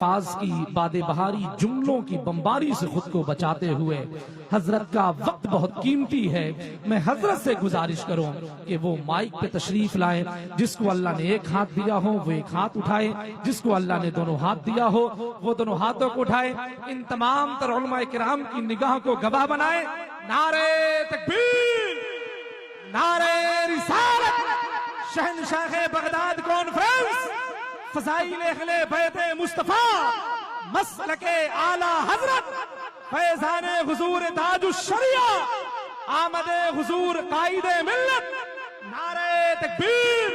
पास की बादे बहारी जुमलों की बमबारी से खुद को बचाते हुए हजरत का वक्त बहुत कीमती है। मैं हजरत से गुजारिश करूं कि वो माइक पे तशरीफ लाएं। जिसको अल्लाह ने एक हाथ दिया हो वो एक हाथ उठाए, जिसको अल्लाह ने दोनों हाथ दिया हो वो दोनों हाथों को उठाए। इन तमाम तर उलमा किराम की निगाह को गवाह बनाए। नारे तकबीर, नारे रिसालत, शहनशाह बगदाद कॉन्फ्रेंस, फज़ाइल अहले बैते मुस्तफा, मसलके आला हजरत, फैज़ाने हुजूर ताजुश शरिया, आमदे हुजूर कायदे मिल्लत। नारे तकबीर,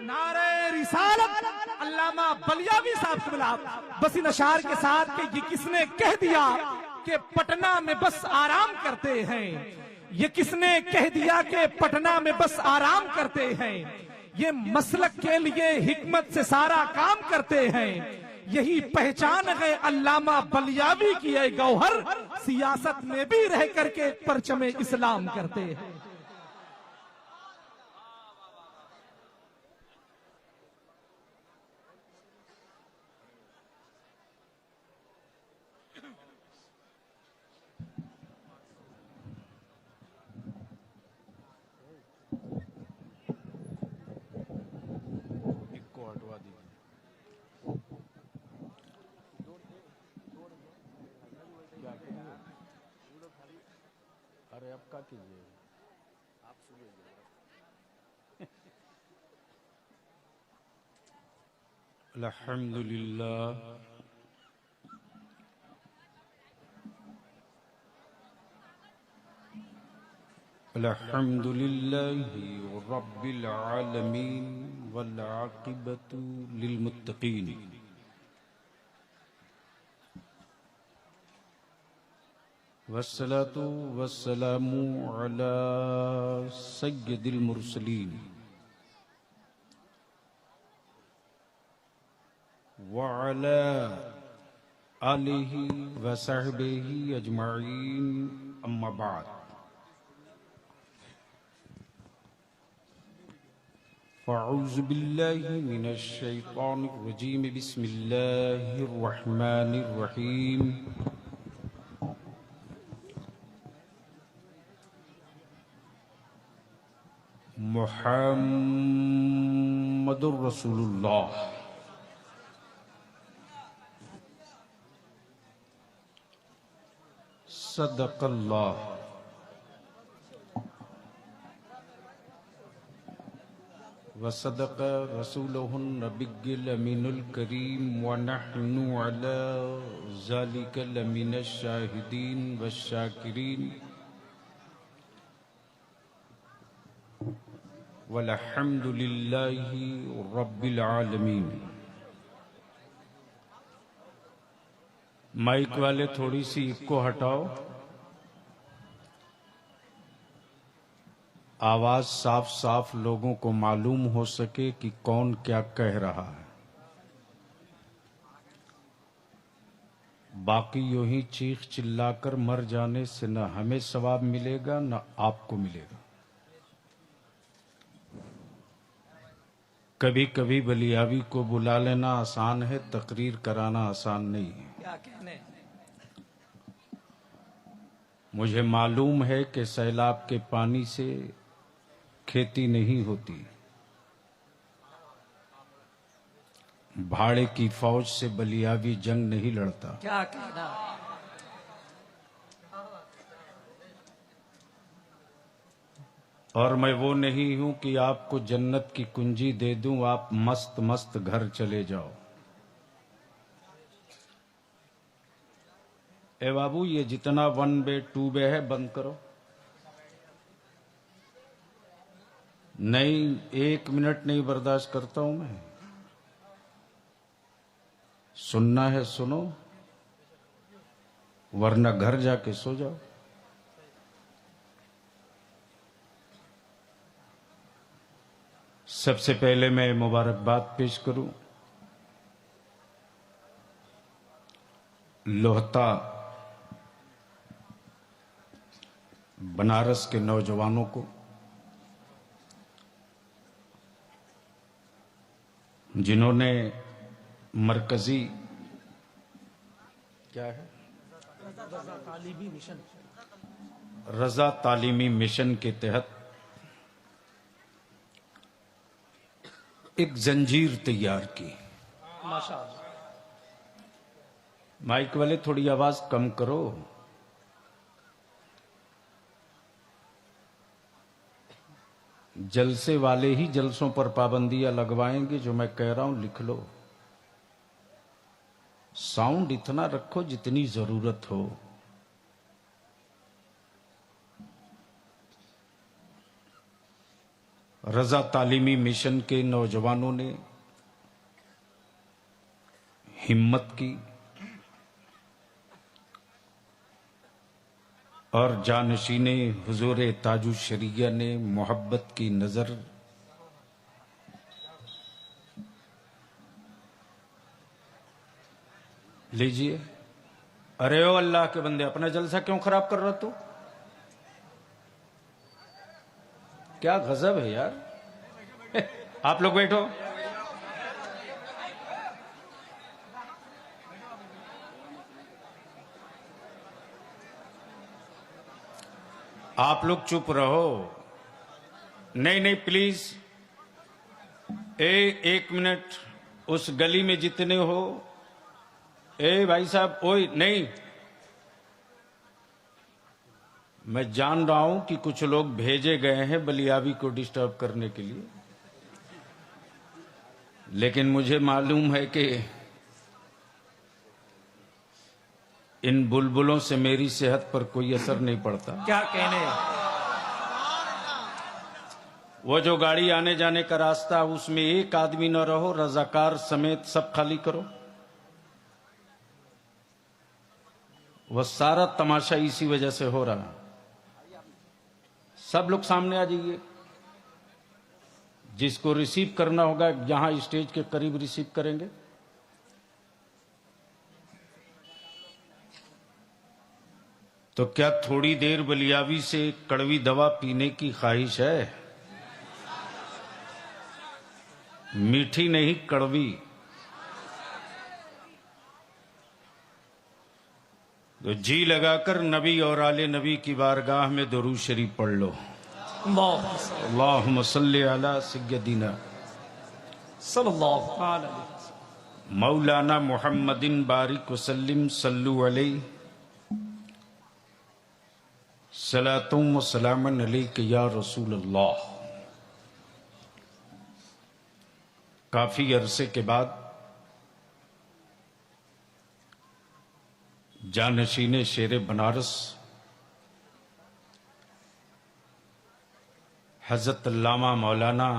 नारे रिसालत। अल्लामा बलियावी साहब से मिला बस इन अशार के साथ कि ये किसने कह दिया कि पटना में बस आराम करते हैं। ये किसने कह दिया कि पटना में बस आराम करते हैं। ये मसलक के लिए हिकमत से सारा काम करते हैं। यही पहचान है अल्लामा बलियावी की है गौहर, सियासत में भी रह करके परचमे इस्लाम करते हैं। अरे अब क्या कीजिए आप अल्हम्दुलिल्लाह अल्हम्दुलिल्लाहि रब्बिल आलमीन वल आक़िबतु लिल मुत्तक़ीन। वस्सलातु वस्सलामु अला सय्यदिल मुरसलीन व अला आलिहि व सहबिहि अजमाइन, अम्मा बाद। फ़अऊज़ु बिल्लाहि मिनश शैतानिर रजीम, बिस्मिल्लाहिर रहमानिर रहीम। मुहम्मदुर रसूलुल्लाह सदक़ल्लाह व सदक़ रसूलुहुन नबिय्युल अमीनुल करीम व नहनु अला ज़ालिका लमिनश शाहिदीन वश शाकिरीन वल्हम्दुलिल्लाहि रब्बिल आलमीन। माइक वाले थोड़ी सी इको हटाओ, आवाज साफ साफ लोगों को मालूम हो सके कि कौन क्या कह रहा है। बाकी यूं ही चीख चिल्लाकर मर जाने से न हमें सवाब मिलेगा न आपको मिलेगा। कभी कभी बलियावी को बुला लेना आसान है, तकरीर कराना आसान नहीं है। क्या कहने? मुझे मालूम है कि सैलाब के पानी से खेती नहीं होती, भाड़े की फौज से बलियावी जंग नहीं लड़ता। क्या कहना? और मैं वो नहीं हूं कि आपको जन्नत की कुंजी दे दूं, आप मस्त मस्त घर चले जाओ। ए बाबू, ये जितना 1 बे 2 बे है बंद करो। नहीं, 1 मिनट नहीं बर्दाश्त करता हूं मैं। सुनना है सुनो, वरना घर जाके सो जाओ। सबसे पहले मैं मुबारकबाद पेश करूं लोहता बनारस के नौजवानों को, जिन्होंने मरकजी क्या है? तालीमी मिशन। रजा तालीमी मिशन के तहत एक जंजीर तैयार की। माशाअल्लाह। माइक वाले थोड़ी आवाज कम करो। जलसे वाले ही जलसों पर पाबंदियां लगवाएंगे। जो मैं कह रहा हूं लिख लो। साउंड इतना रखो जितनी जरूरत हो। रजा तालीमी मिशन के नौजवानों ने हिम्मत की और जानशीने हुजूर ताजु शरिया ने मोहब्बत की नजर लीजिए। अरे ओ अल्लाह के बंदे, अपना जलसा क्यों खराब कर रहा तू? क्या गजब है यार। आप लोग बैठो। आप लोग चुप रहो। नहीं नहीं प्लीज। एक मिनट। उस गली में जितने हो, भाई साहब, ओए नहीं। मैं जान रहा हूं कि कुछ लोग भेजे गए हैं बलियावी को डिस्टर्ब करने के लिए, लेकिन मुझे मालूम है कि इन बुलबुलों से मेरी सेहत पर कोई असर नहीं पड़ता। क्या कहने। वो जो गाड़ी आने जाने का रास्ता, उसमें एक आदमी न रहो, रजाकार समेत सब खाली करो। वह सारा तमाशा इसी वजह से हो रहा। सब लोग सामने आ जाइए। जिसको रिसीव करना होगा यहां स्टेज के करीब रिसीव करेंगे। तो क्या थोड़ी देर बलियावी से कड़वी दवा पीने की ख्वाहिश है? मीठी नहीं, कड़वी। तो जी लगाकर नबी और आले नबी की बारगाह में दुरूद शरीफ पढ़ लो। अल्लाहुम्मा सल्ली अला सय्यदिना सल्लल्लाहु अलैहि वसल्लम मौलाना मुहम्मदिन बारिक वसल्लिम सल्लु अलैहि सलातुम व सलामन अलैका या रसूल अल्लाह। काफी अरसे के बाद जानशीने शेरे बनारस हजरत अल्लामा मौलाना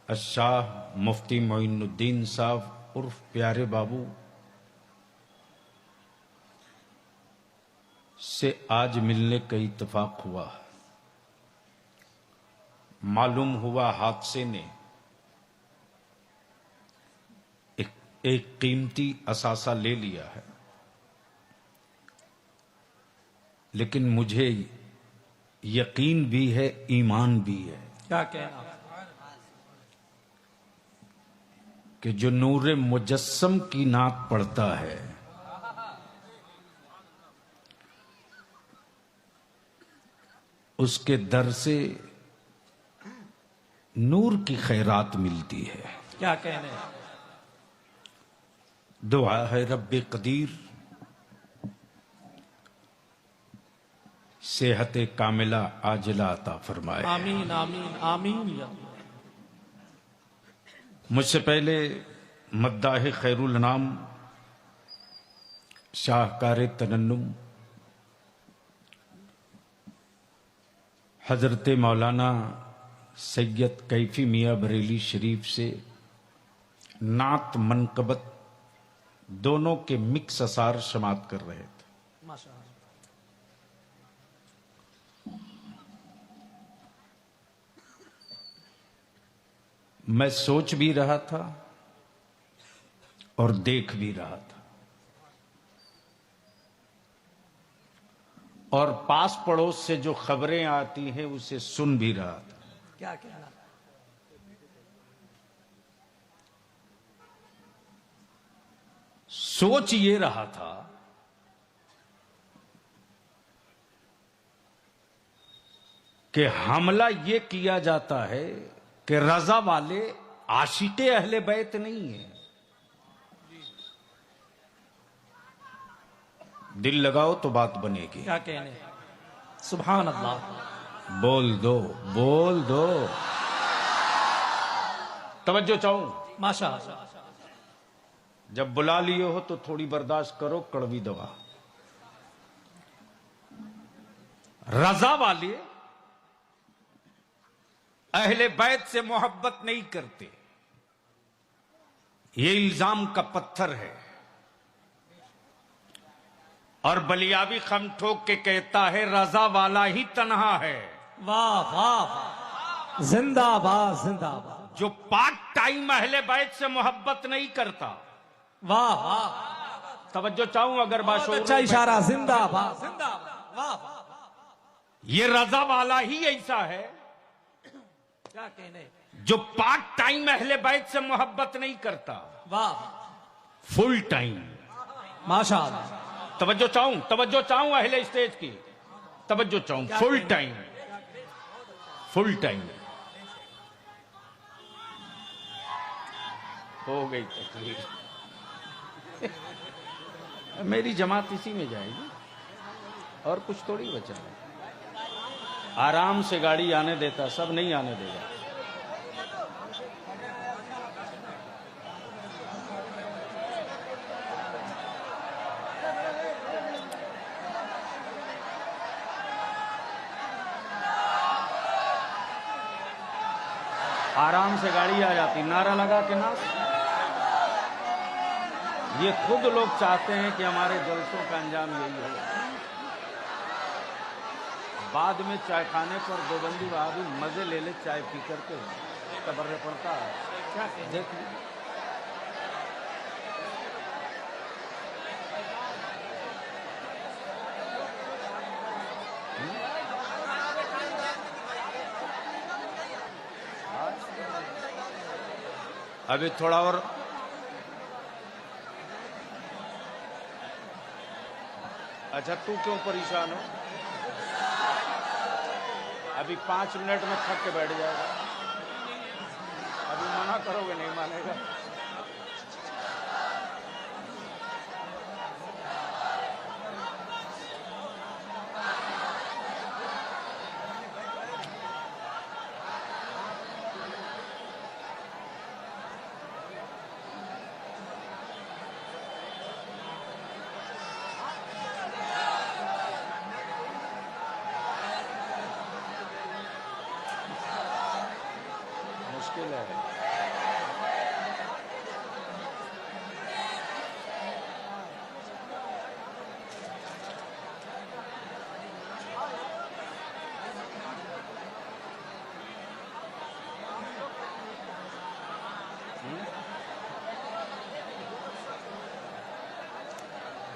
अशाह मुफ्ती मोइनुद्दीन साहब उर्फ प्यारे बाबू से आज मिलने का इत्तेफाक हुआ। मालूम हुआ हादसे ने एक कीमती असासा ले लिया है, लेकिन मुझे यकीन भी है, ईमान भी है। क्या कहना। कि जो नूरे मुजस्सम की नात पढ़ता है, उसके दर से नूर की खैरात मिलती है। क्या कहने। दुआ है रब्बे कदीर सेहत कामिला आजिला अता फरमाए। आमीन आमीन आमीन या अल्लाह। मुझसे पहले मद्दाह खैरुल नाम शाहकार तरन्नुम हजरत मौलाना सैयद कैफी मियां बरेली शरीफ से नात मनकबत दोनों के मिक्स असार समात कर रहे थे। माशाअल्लाह। मैं सोच भी रहा था और देख भी रहा था, और पास पड़ोस से जो खबरें आती हैं उसे सुन भी रहा था। क्या कहना। सोच ये रहा था कि हमला ये किया जाता है कि रजा वाले आशिके अहले बैत नहीं है। दिल लगाओ तो बात बनेगी। क्या कहने, सुभान अल्लाह। बोल दो, बोल दो। तवज्जो चाहूं, माशाअल्लाह। जब बुला लिए हो तो थोड़ी बर्दाश्त करो, कड़वी दवा। रजा वाले अहले बैत से मोहब्बत नहीं करते, ये इल्जाम का पत्थर है। और बलियावी खम ठोक के कहता है रजा वाला ही तन्हा है। वाह वाह वाह, जिंदाबाद जिंदाबाद। जो पार्ट टाइम अहले बैत से मोहब्बत नहीं करता। वाह वाह, तवज्जो चाहूं अगर बाशऊर, अच्छा इशारा, जिंदाबाद जिंदाबाद। वाह वाह, ये रजा वाला ही ऐसा है क्या कहने, जो पार्ट टाइम अहले बैत से मोहब्बत नहीं करता, वाह, फुल टाइम। माशाअल्लाह। तवज्जो चाहूं अहले स्टेज की, तवज्जो चाहूं। Full time, full time. हो गई तकलीफ। मेरी जमात इसी में जाएगी और कुछ थोड़ी बचा है। आराम से गाड़ी आने देता, सब नहीं आने देगा। आराम से गाड़ी आ जाती, नारा लगा के ना। ये खुद लोग चाहते हैं कि हमारे जलसों का अंजाम यही हो। बाद में चाय खाने पर देवबंदी वहां भी मजे ले ले चाय पी करके, तबर्रे पड़ता है। क्या देख, अभी थोड़ा और। अच्छा, तू क्यों परेशान हो? अभी 5 मिनट में थक के बैठ जाएगा। अभी मना करोगे, नहीं मानेगा। मुश्किल है।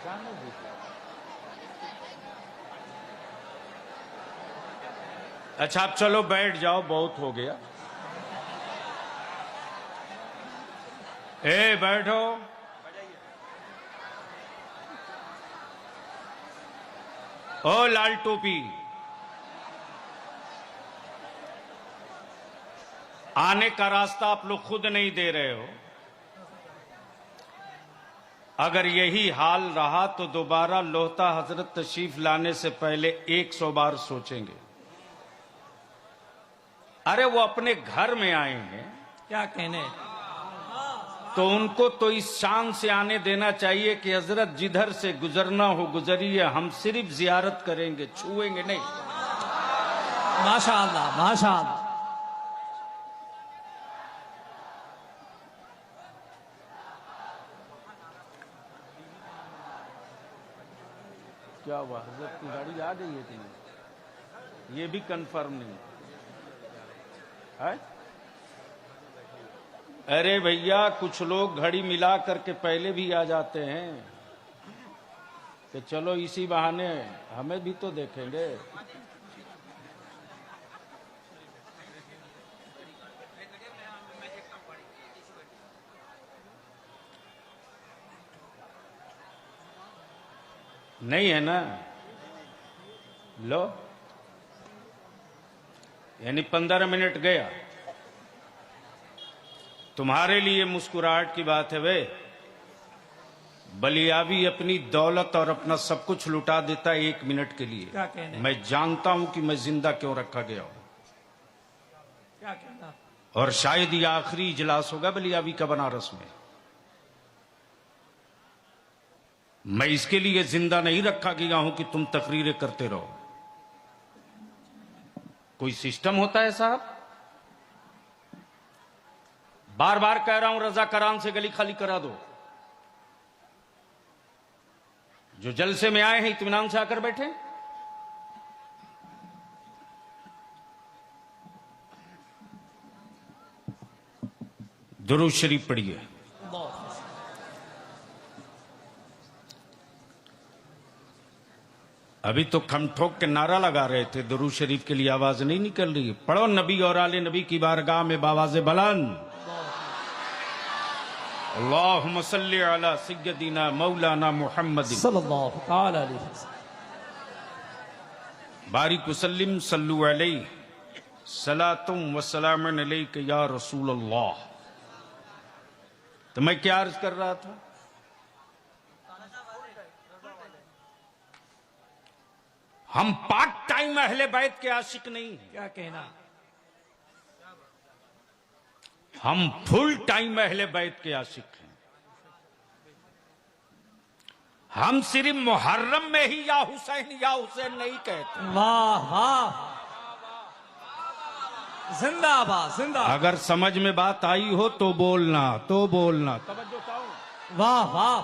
जाने दीजिए। अच्छा, आप चलो बैठ जाओ, बहुत हो गया। ए बैठो। ओ लाल टोपी, आने का रास्ता आप लोग खुद नहीं दे रहे हो। अगर यही हाल रहा तो दोबारा लोहता हजरत तशरीफ लाने से पहले 100 बार सोचेंगे। अरे वो अपने घर में आए हैं, क्या कहने, तो उनको तो इस शान से आने देना चाहिए कि हजरत जिधर से गुजरना हो गुजरिए, हम सिर्फ जियारत करेंगे, छुएंगे नहीं। माशाअल्लाह माशाअल्लाह। क्या हुआ, हजरत की गाड़ी आ गई है कि नहीं? ये भी कंफर्म नहीं है। अरे भैया, कुछ लोग घड़ी मिला करके पहले भी आ जाते हैं कि चलो इसी बहाने हमें भी तो देखेंगे। नहीं है ना? लो, यानी 15 मिनट गया। तुम्हारे लिए मुस्कुराहट की बात है वे। बलियावी अपनी दौलत और अपना सब कुछ लुटा देता है 1 मिनट के लिए। क्या कहने? मैं जानता हूं कि मैं जिंदा क्यों रखा गया हूं। क्या कहना? और शायद ये आखिरी इजलास होगा बलियावी का बनारस में। मैं इसके लिए जिंदा नहीं रखा गया हूं कि तुम तकरीरें करते रहो। कोई सिस्टम होता है साहब? बार बार कह रहा हूं रज़ाकारान से गली खाली करा दो। जो जलसे में आए हैं इत्मीनान से आकर बैठे। दुरूद शरीफ पढ़िए। अभी तो खम ठोक के नारा लगा रहे थे, दुरूद शरीफ के लिए आवाज नहीं निकल रही। पढ़ो नबी और आले नबी की बारगाह में बावाज़े बुलंद अल्लाहुम्मा सल्ली अला सय्यदिना मौलाना मुहम्मद सल्लल्लाहु तआला अलैहि वसल्लम। बारिक वसल्लिम सल्लु अलैहि सलातुम व सलामुन अलैका या रसूल अल्लाह। तो मैं क्या अर्ज कर रहा था? हम पार्ट टाइम अहले बैत के आशिक नहीं हैं। क्या कहना? हम फुल टाइम अहले बैत के आशिक हैं। हम सिर्फ मुहर्रम में ही या हुसैन नहीं कहते। वाह वाह, जिंदाबाद जिंदाबाद। अगर समझ में बात आई हो तो बोलना, तवज्जो चाहूं। वाह वाह।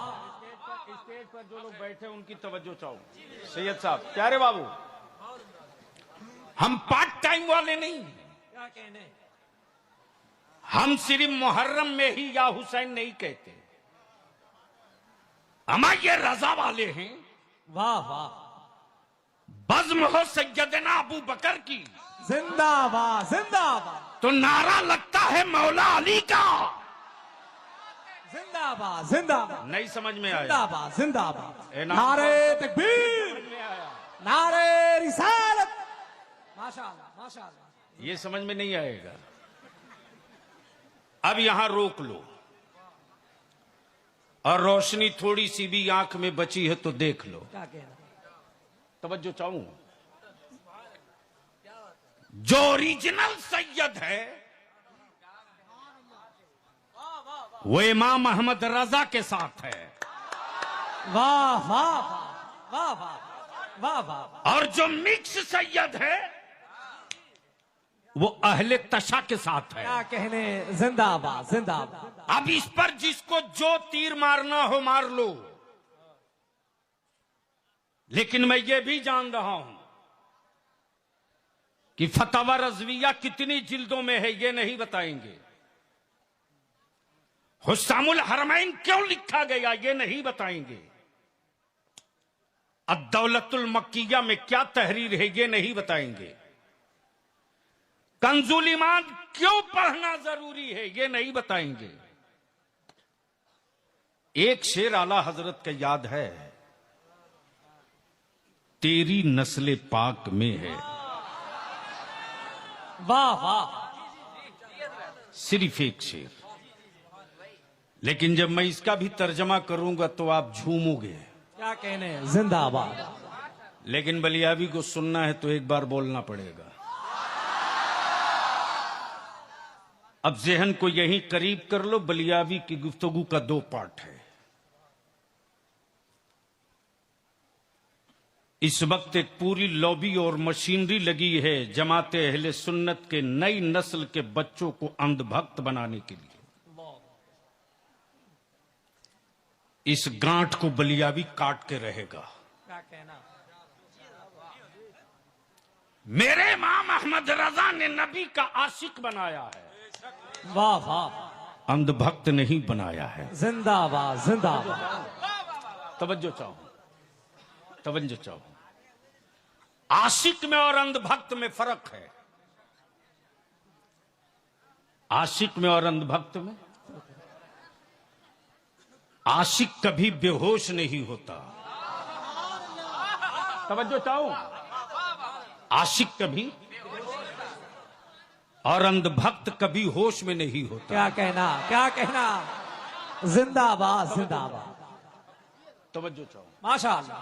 स्टेज पर जो लोग बैठे उनकी तवज्जो चाहूं। सैयद साहब, प्यारे बाबू, हम पार्ट टाइम वाले नहीं। क्या कहने? हम सिर्फ मुहर्रम में ही या हुसैन नहीं कहते। हम ये रजा वाले हैं। वाह वाह, बज़्म हो सैयदना अबू बकर की जिंदाबाद जिंदाबाद। तो नारा लगता है मौला अली का। जिंदाबाद जिंदाबाद। नहीं समझ में आया? जिंदाबाद जिंदाबाद। ए नाम नारे तकबीर, में आया? नारे रिसालत। माशाअल्लाह माशाअल्लाह। ये समझ में नहीं आएगा। अब यहां रोक लो और रोशनी थोड़ी सी भी आंख में बची है तो देख लो। क्या कहना? तवज्जो चाहूं। जो ओरिजिनल सैयद है वो इमाम अहमद रजा के साथ है। वाह वाह वाह वाह वाह वाह। और जो मिक्स सैयद है वो अहले तशा के साथ है। क्या कहने? जिंदाबाद जिंदाबाद। अब इस पर जिसको जो तीर मारना हो मार लो, लेकिन मैं ये भी जान रहा हूं कि फतवा रज़विया कितनी जिल्दों में है ये नहीं बताएंगे। हुस्सामुल हरमैन क्यों लिखा गया ये नहीं बताएंगे। अद-दौलतुल मक्किया में क्या तहरीर है ये नहीं बताएंगे। कंजुल ईमान क्यों पढ़ना जरूरी है ये नहीं बताएंगे। एक शेर आला हजरत का याद है, तेरी नस्ल पाक में है। वाह वाह। सिर्फ एक शेर, लेकिन जब मैं इसका भी तर्जमा करूंगा तो आप झूमोगे। क्या कहने? जिंदाबाद। लेकिन बलियावी को सुनना है तो एक बार बोलना पड़ेगा। अब जहन को यहीं करीब कर लो। बलियावी की गुफ्तगू का 2 पार्ट है। इस वक्त एक पूरी लॉबी और मशीनरी लगी है जमाते अहले सुन्नत के नई नस्ल के बच्चों को अंधभक्त बनाने के लिए। इस गांठ को बलियावी काट के रहेगा। क्या कहना? मेरे इमाम अहमद रजा ने नबी का आशिक बनाया है, वाह वाह। अंधभक्त नहीं बनाया है। जिंदाबाद जिंदाबाद। तवज्जो चाहो। आशिक में और अंधभक्त में फर्क है। आशिक में और अंधभक्त में, आशिक कभी बेहोश नहीं होता। तवज्जो चाहो। आशिक कभी और अंधभक्त कभी होश में नहीं होता। क्या कहना, क्या कहना। जिंदाबाद जिंदाबाद। तवज्जो चाहो। माशाअल्लाह।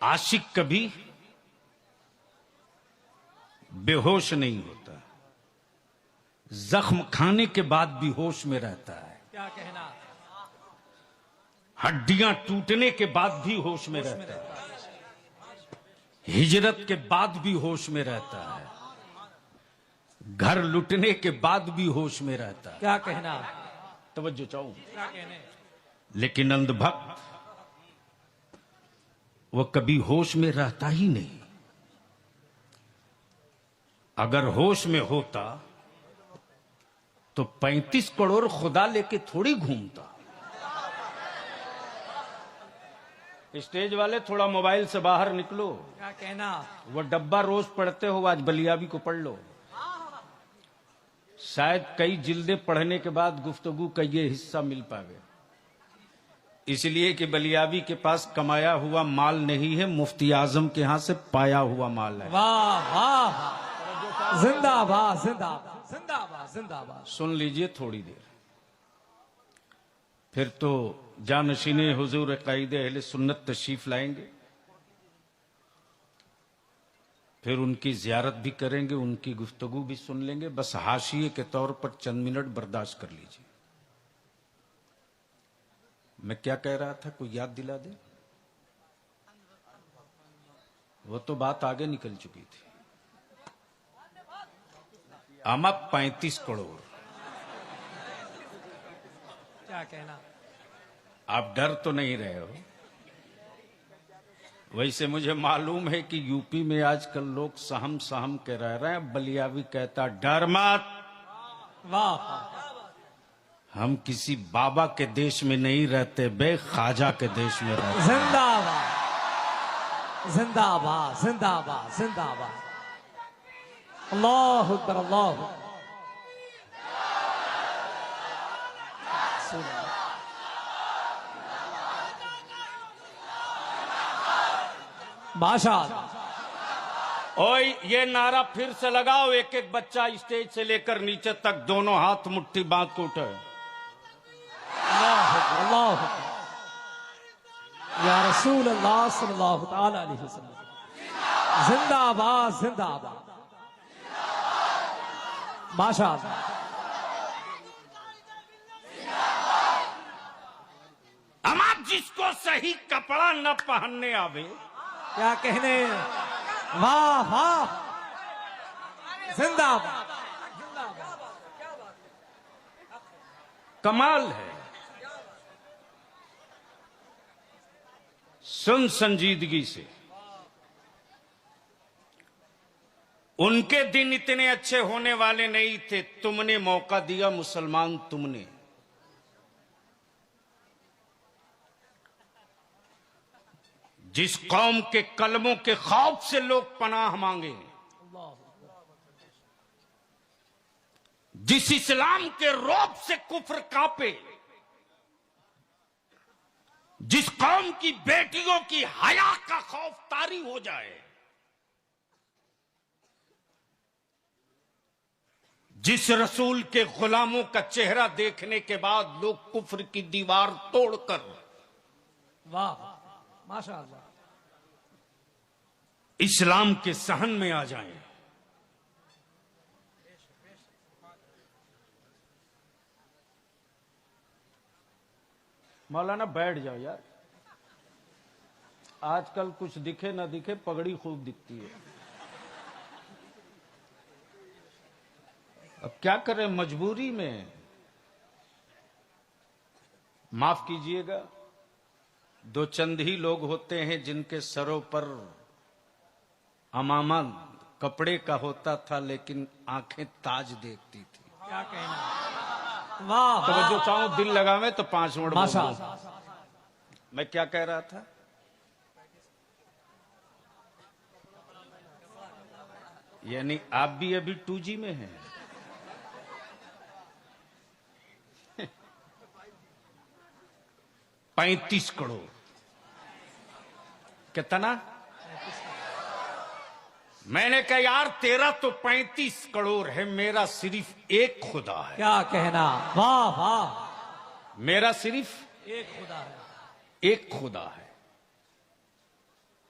आशिक कभी बेहोश नहीं होता, जख्म खाने के बाद भी होश में रहता है। क्या कहना। हड्डियां टूटने के बाद भी होश में रहता है, हिजरत के बाद भी होश में रहता है, घर लुटने के बाद भी होश में रहता है। क्या कहना। तवज्जो चाहो। क्या कहने। लेकिन अंधभक्त वो कभी होश में रहता ही नहीं। अगर होश में होता तो 35 करोड़ खुदा लेके थोड़ी घूमता। स्टेज वाले थोड़ा मोबाइल से बाहर निकलो। क्या कहना। वो डब्बा रोज पढ़ते हो, आज बलियाबी को पढ़ लो। शायद कई जिल्दे पढ़ने के बाद गुफ्तगू का ये हिस्सा मिल पावे, इसलिए कि बलियाबी के पास कमाया हुआ माल नहीं है, मुफ्ती आजम के यहां से पाया हुआ माल है। वाह वाह। जिंदाबाद जिंदाबाद जिंदाबाद जिंदाबाद। सुन लीजिए थोड़ी देर, फिर तो जानशीने हुजूर कायदे अहले सुन्नत तशरीफ लाएंगे, फिर उनकी जियारत भी करेंगे, उनकी गुफ्तगू भी सुन लेंगे। बस हाशिए के तौर पर चंद मिनट बर्दाश्त कर लीजिए। मैं क्या कह रहा था, कोई याद दिला दे। वो तो बात आगे निकल चुकी थी। आमा 35 करोड़। क्या कहना। आप डर तो नहीं रहे हो। वैसे मुझे मालूम है कि यूपी में आजकल लोग सहम सहम के रह रहे हैं। बलियावी कहता डर मत, वाह। हम किसी बाबा के देश में नहीं रहते बे, ख्वाजा के देश में रहते हैं। जिंदाबाद जिंदाबाद जिंदाबाद जिंदाबाद। अल्लाह अकबर अल्लाह। माशाअल्लाह। ओए ये नारा फिर से लगाओ, एक एक बच्चा स्टेज से लेकर नीचे तक दोनों हाथ मुट्ठी बांध के उठे। अल्लाह अकबर अल्लाह अकबर। या रसूल अल्लाह सल्लल्लाहु तआला अलैहि वसल्लम। जिंदाबाद जिंदाबाद। माशाअल्लाह। हम आप जिसको सही कपड़ा न पहनने आवे, क्या कहने। वाह वाह। जिंदाबाद। कमाल है। सुन संजीदगी से, उनके दिन इतने अच्छे होने वाले नहीं थे, तुमने मौका दिया मुसलमान, तुमने। जिस कौम के कलमों के खौफ से लोग पनाह मांगे, जिस इस्लाम के रौब से कुफ्र कांपे, जिस कौम की बेटियों की हया का खौफ तारी हो जाए, जिस रसूल के गुलामों का चेहरा देखने के बाद लोग कुफ्र की दीवार तोड़कर, वाह माशाअल्लाह, इस्लाम के सहन में आ जाएं। मौलाना बैठ जाओ यार, आजकल कुछ दिखे ना दिखे पगड़ी खूब दिखती है। अब क्या करें, मजबूरी में। माफ कीजिएगा, दो चंद ही लोग होते हैं जिनके सरों पर अमामा कपड़े का होता था, लेकिन आंखें ताज देखती थी। क्या कहना। वाह तो जो चाहूं दिल लगावे तो 5 मिनट बोल दूं। माशाअल्लाह। मैं क्या कह रहा था, यानी आप भी अभी 2G में हैं। $35 करोड़ कितना? मैंने कहा यार तेरा तो 35 करोड़ है, मेरा सिर्फ एक खुदा है। क्या कहना, वाह वाह। मेरा सिर्फ एक खुदा है, एक खुदा है,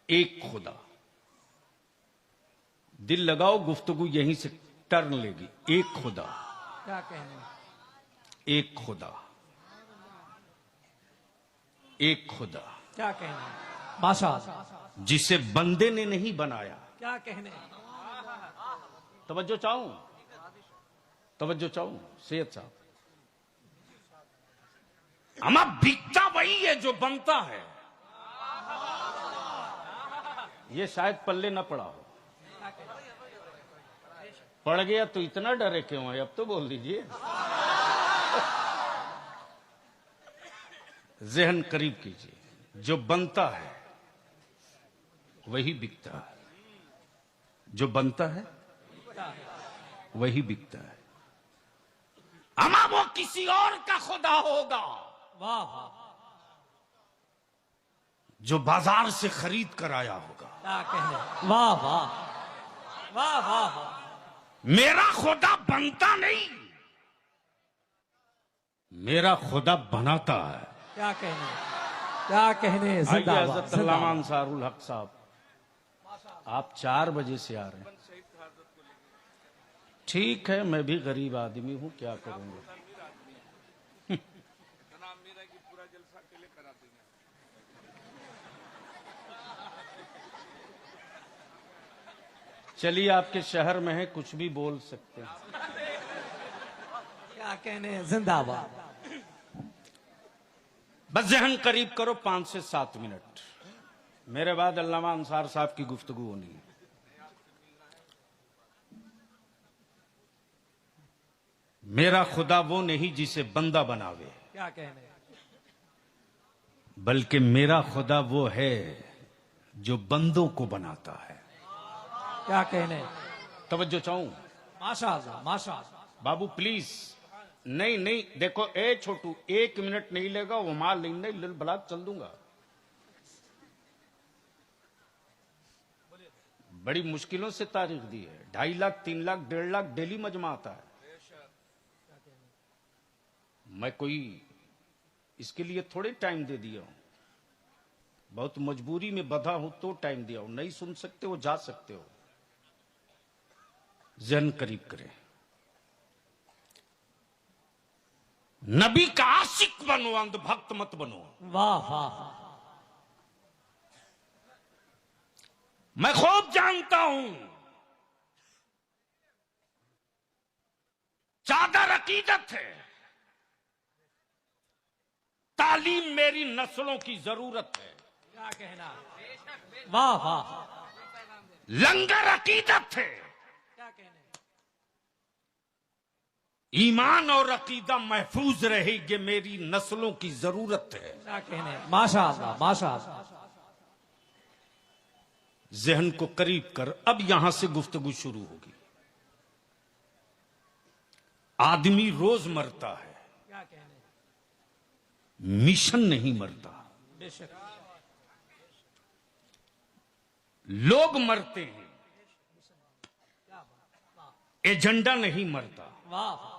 एक खुदा। दिल लगाओ, गुफ्तगू यहीं से टर्न लेगी। एक खुदा, क्या कहने, एक खुदा, एक खुदा, क्या कहने, माशाअल्लाह। जिसे बंदे ने नहीं बनाया। क्या कहने, तवज्जो चाहूं, तवज्जो चाहूं सैयद साहब। अमा बिकता वही है जो बनता है। ये शायद पल्ले ना पड़ा हो, पड़ गया तो इतना डरे क्यों है? अब तो बोल दीजिए। जहन करीब कीजिए। जो बनता है वही बिकता है, जो बनता है वही बिकता है। अमा वो किसी और का खुदा होगा, वाह वाह। जो बाजार से खरीद कर आया होगा। क्या कहने, वाह वाह, वाह वाह वाह। मेरा खुदा बनता नहीं, मेरा खुदा बनाता है। क्या कहने, क्या कहने, आइए जिंदाबाद हज़रत अल्लामा अंसारुल हक साहब, आप 4 बजे से आ रहे हैं। ठीक है, मैं भी गरीब आदमी हूं, क्या करूंगा। चलिए, आपके शहर में है, कुछ भी बोल सकते हैं। क्या कहने, जिंदाबाद। बस जहन करीब करो, 5 से 7 मिनट। मेरे बाद अल्लामा अंसार साहब की गुफ्तगू होनी है। मेरा खुदा वो नहीं जिसे बंदा बनावे, क्या कहने, बल्कि मेरा खुदा वो है जो बंदों को बनाता है। क्या कहने, तवज्जो चाहूं माशाअल्लाह माशाअल्लाह। बाबू प्लीज। नहीं नहीं, देखो ए छोटू, 1 मिनट नहीं लेगा, वो माल नहीं लिल बलाक चल दूंगा। बड़ी मुश्किलों से तारीख दी है। 2.5 लाख 3 लाख 1.5 लाख डेली मजमा आता है। मैं कोई इसके लिए थोड़े टाइम दे दिया हूं, बहुत मजबूरी में बंधा हूं तो टाइम दिया हूं। नहीं सुन सकते हो, जा सकते हो। जहन करीब करें। नबी का आशिक बनो, अंधभक्त मत बनो। वाह वाह। मैं खूब जानता हूं चादर अकीदत है, तालीम मेरी नस्लों की जरूरत है। क्या कहना, वाह वाह। लंगर अकीदत है, क्या कहने, ईमान और अकीदा महफूज रहेगी, मेरी नस्लों की जरूरत है। क्या कहने, माशाअल्लाह माशाअल्लाह। जहन को करीब कर, अब यहां से गुफ्तगू शुरू होगी। आदमी रोज मरता है, क्या कहने, मिशन नहीं मरता। बेशक। लोग मरते हैं, एजेंडा नहीं मरता। वाह।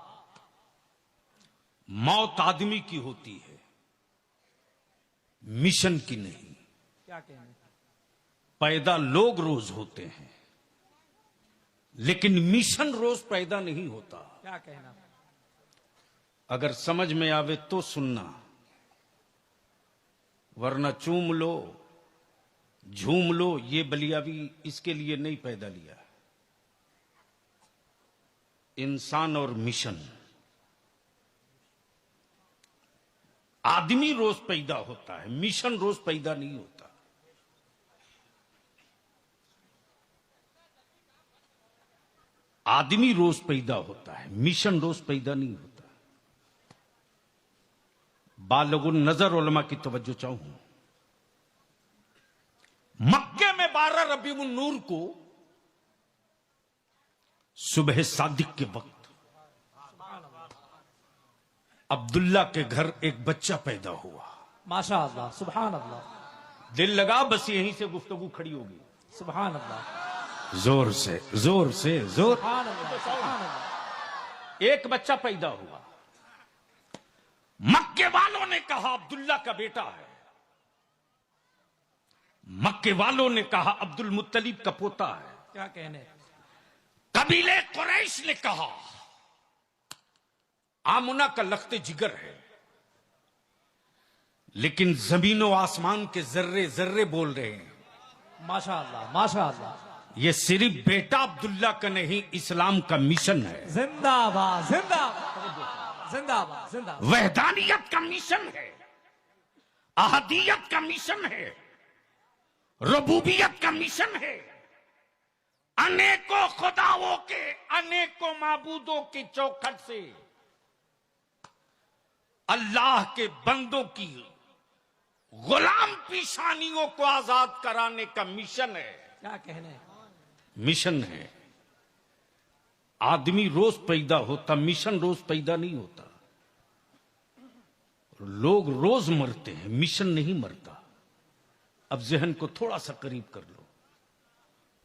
मौत आदमी की होती है, मिशन की नहीं। क्या कहने, पैदा लोग रोज होते हैं, लेकिन मिशन रोज पैदा नहीं होता। क्या कहना, अगर समझ में आवे तो सुनना, वरना चूम लो झूम लो। ये बलियावी इसके लिए नहीं पैदा लिया। इंसान और मिशन। आदमी रोज पैदा होता है, मिशन रोज पैदा नहीं होता। आदमी रोज पैदा होता है, मिशन रोज पैदा नहीं होता। बालगुन नजर उलमा की तवज्जो चाहूं। मक्के में 12 रबीउन नूर को सुबह सादिक के वक्त अब्दुल्ला के घर एक बच्चा पैदा हुआ। माशाअल्लाह सुभान अल्लाह। दिल लगा, बस यहीं से गुफ्तगू खड़ी होगी। सुभान अल्लाह। जोर से जोर से जोर। सुभान अल्लाह, सुभान अल्लाह। एक बच्चा पैदा हुआ, मक्के वालों ने कहा अब्दुल्ला का बेटा है, मक्के वालों ने कहा अब्दुल मुत्तलिब का पोता है, क्या कहने। कबीले कुरैश ने कहा आमुना का लख्ते जिगर है। लेकिन जमीनों आसमान के जर्रे जर्रे बोल रहे हैं माशाअल्लाह, माशाअल्लाह। ये सिर्फ बेटा अब्दुल्ला का नहीं, इस्लाम का मिशन है। जिंदाबाद, जिंदाबाद, जिंदाबाद, जिंदाबाद। वहदानियत का मिशन है, अहदियत का मिशन है, रबूबियत का मिशन है, अनेकों खुदाओं के, अनेकों माबूदों की चौखट से अल्लाह के बंदों की गुलाम पेशानियों को आजाद कराने का मिशन है। क्या कहने। मिशन है। आदमी रोज पैदा होता, मिशन रोज पैदा नहीं होता। लोग रोज मरते हैं, मिशन नहीं मरता। अब जहन को थोड़ा सा करीब कर लो,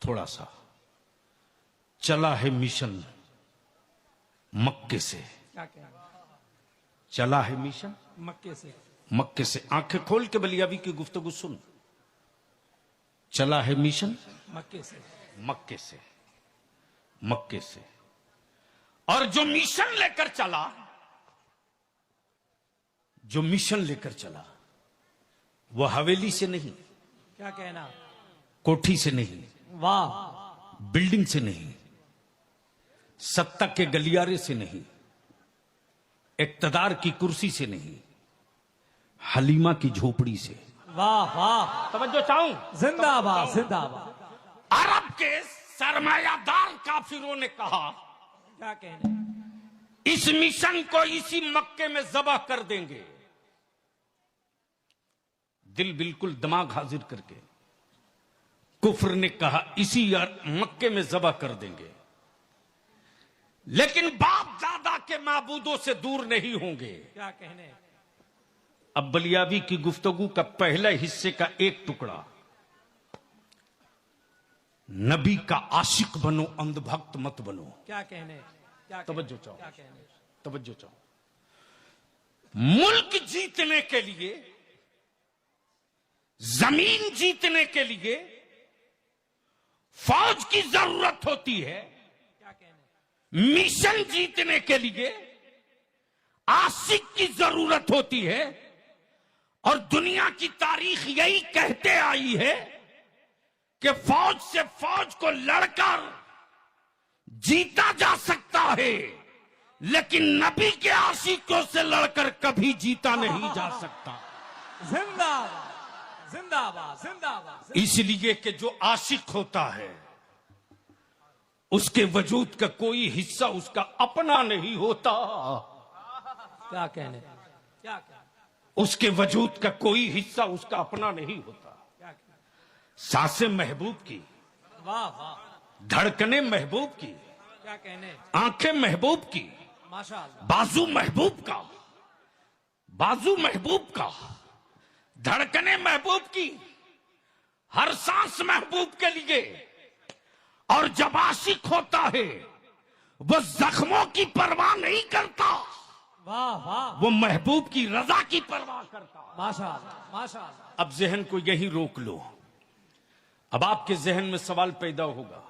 थोड़ा सा। चला है मिशन मक्के से, क्या कहने। चला है मिशन मक्के से, मक्के से। आंखें खोल के बलियाबी की गुफ्तगू सुन। चला है मिशन मक्के से, मक्के से, मक्के से। और जो मिशन लेकर चला, जो मिशन लेकर चला, वो हवेली से नहीं, क्या कहना। कोठी से नहीं, वाह। बिल्डिंग से नहीं, सत्ता के गलियारे से नहीं, इक्तदार की कुर्सी से नहीं, हलीमा की झोपड़ी से। वाह वाह। तवज्जो चाहूं। जिंदाबाद, जिंदाबाद। अरब के सरमायादार काफिरों ने कहा क्या कहने। इस मिशन को इसी मक्के में जबह कर देंगे। दिल बिल्कुल दिमाग हाजिर करके कुफ्र ने कहा इसी मक्के में जबह कर देंगे। लेकिन बाप दादा के माबूदों से दूर नहीं होंगे। क्या कहने। अब बलियाबी की गुफ्तगू का पहले हिस्से का एक टुकड़ा, नबी का आशिक बनो, अंधभक्त मत बनो। क्या कहने। क्या तवज्जो चाहो, क्या कहने। तवज्जो चाहो। मुल्क जीतने के लिए, जमीन जीतने के लिए फौज की जरूरत होती है। क्या कहने। मिशन जीतने के लिए आशिक की जरूरत होती है। और दुनिया की तारीख यही कहते आई है कि फौज से फौज को लड़कर जीता जा सकता है, लेकिन नबी के आशिकों से लड़कर कभी जीता नहीं जा सकता। जिंदाबाद, जिंदाबाद, जिंदाबाद। इसलिए कि जो आशिक होता है उसके वजूद का कोई हिस्सा उसका अपना नहीं होता। क्या कहने। क्या कहने। उसके वजूद का कोई हिस्सा उसका अपना नहीं होता। क्या कहने। सांसें महबूब की, वाह वाह। धड़कने महबूब की, क्या कहने। आंखें महबूब की, माशाअल्लाह। बाजू महबूब का, बाजू महबूब का, धड़कने महबूब की, हर सांस महबूब के लिए। और जब आशिक होता है वो जख्मों की परवाह नहीं करता, वाह वाह। वो महबूब की रजा की परवाह करता। माशाअल्लाह, माशाअल्लाह। अब जहन को यही रोक लो। अब आपके जहन में सवाल पैदा होगा,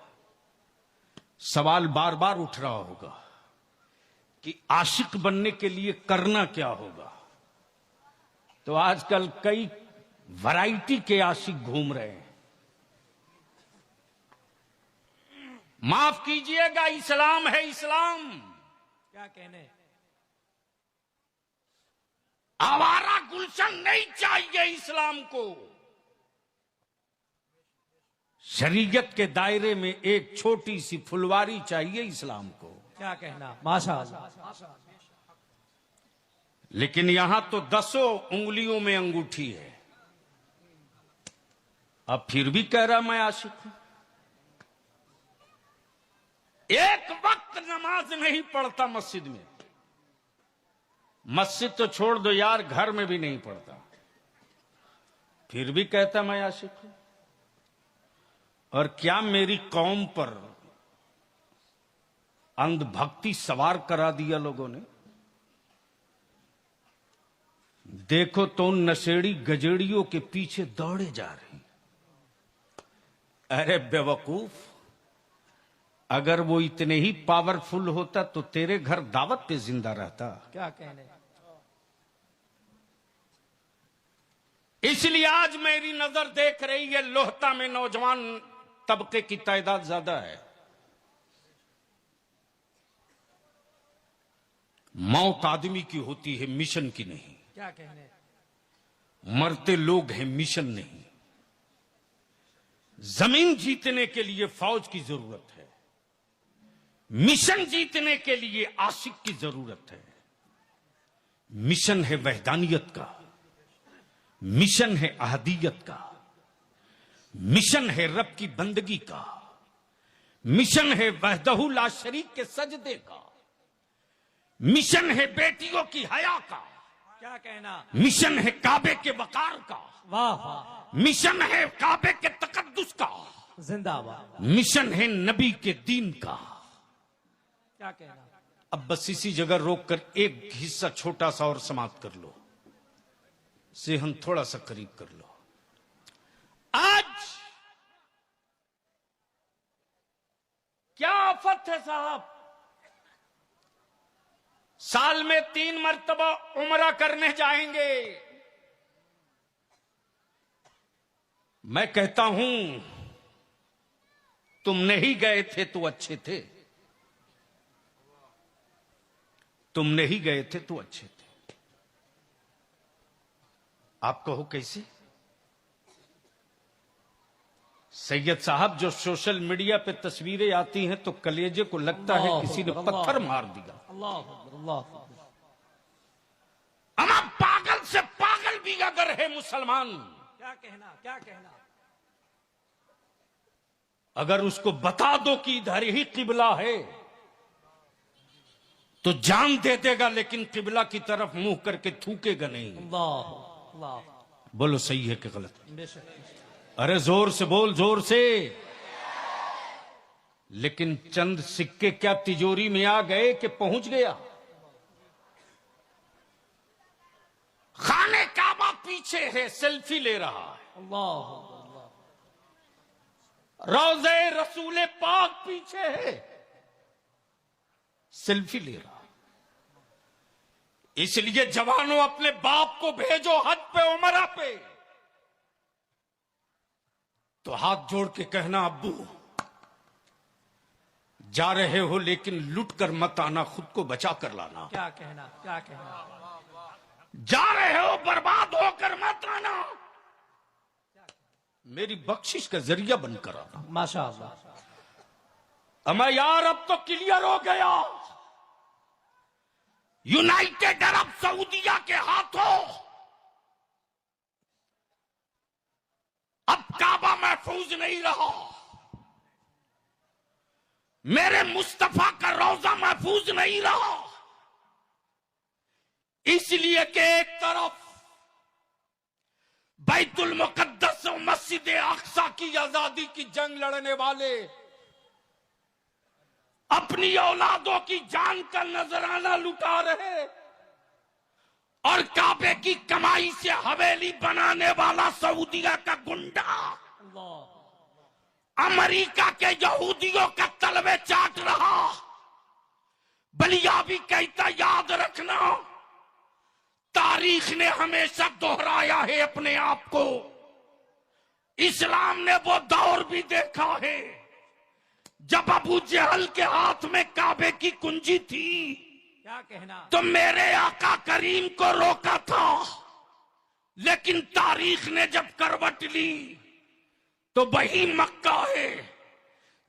सवाल बार बार उठ रहा होगा कि आशिक बनने के लिए करना क्या होगा। तो आजकल कई वैरायटी के आशिक घूम रहे हैं। माफ कीजिएगा, इस्लाम है इस्लाम। क्या कहने। आवारा गुलशन नहीं चाहिए इस्लाम को। शरीयत के दायरे में एक छोटी सी फुलवारी चाहिए इस्लाम को। क्या कहना। माशाअल्लाह। लेकिन यहां तो 10 उंगलियों में अंगूठी है। अब फिर भी कह रहा मैं आशिक हूं। एक वक्त नमाज नहीं पढ़ता मस्जिद में, मस्जिद तो छोड़ दो यार, घर में भी नहीं पढ़ता, फिर भी कहता मैं आशिक हूं। और क्या मेरी कौम पर अंधभक्ति सवार करा दिया लोगों ने। देखो तो उन नशेड़ी गजेड़ियों के पीछे दौड़े जा रहे। अरे बेवकूफ, अगर वो इतने ही पावरफुल होता तो तेरे घर दावत पे जिंदा रहता। क्या कहने। इसलिए आज मेरी नजर देख रही है लोहता में नौजवान तबके की तादाद ज्यादा है। मौत आदमी की होती है, मिशन की नहीं। क्या कहने। मरते लोग हैं, मिशन नहीं। जमीन जीतने के लिए फौज की जरूरत है, मिशन जीतने के लिए आशिक की जरूरत है। मिशन है वहदानियत का, मिशन है अहदियत का, मिशन है रब की बंदगी का, मिशन है वहदहू ला शरीक के सजदे का, मिशन है बेटियों की हया का। क्या कहना। मिशन है काबे के वकार का। वाह वाह। मिशन है काबे के तकद्दुस का। जिंदाबाद। मिशन है नबी के दीन का। क्या कहना। अब बस इसी जगह रोककर एक हिस्सा छोटा सा और समाप्त कर लो, सेहन थोड़ा सा करीब कर लो। आज क्या आफत है साहब, साल में 3 मर्तबा उम्रा करने जाएंगे। मैं कहता हूं तुम नहीं गए थे तो अच्छे थे, तुम नहीं गए थे तो अच्छे थे। आप कहो कैसे। सैयद साहब, जो सोशल मीडिया पे तस्वीरें आती हैं तो कलेजे को लगता है किसी ने पत्थर मार दिया। अल्लाह अल्लाह। हम पागल से पागल भी अगर है मुसलमान, क्या कहना। क्या कहना। अगर उसको बता दो कि इधर ही किबला है तो जान दे देगा, लेकिन किबला की तरफ मुंह करके थूकेगा नहीं। अल्लाह अल्लाह। बोलो सही है कि गलत। बेशक। अरे जोर से बोल, जोर से। लेकिन चंद सिक्के क्या तिजोरी में आ गए कि पहुंच गया। खाने काबा पीछे है, सेल्फी ले रहा है। अल्लाह। रोज़े रसूले पाक पीछे है, सेल्फी ले रहा। इसलिए जवानों, अपने बाप को भेजो हज पे, उमरा पे, तो हाथ जोड़ के कहना, अब्बू जा रहे हो लेकिन लुट कर मत आना, खुद को बचा कर लाना। क्या कहना। क्या कहना। जा रहे हो बर्बाद होकर मत आना, मेरी बख्शिश का जरिया बनकर आना। माशाअल्लाह। अमा यार, अब तो क्लियर हो गया। यूनाइटेड अरब सऊदिया के हाथों अब काबा महफूज नहीं रहा, मेरे मुस्तफा का रोजा महफूज नहीं रहा। इसलिए कि एक तरफ बैतुल मुकद्दस और मस्जिद अक्सा की आजादी की जंग लड़ने वाले अपनी औलादों की जान का नजराना लुटा रहे, और काबे की कमाई से हवेली बनाने वाला सऊदिया का गुंडा अमेरिका के यहूदियों का तलवे चाट रहा। बलिया भी कहता, याद रखना, तारीख ने हमेशा दोहराया है अपने आप को। इस्लाम ने वो दौर भी देखा है जब अबू जहल के हाथ में काबे की कुंजी थी। क्या कहना। तो मेरे आका करीम को रोका था, लेकिन तारीख ने जब करवट ली तो वही मक्का है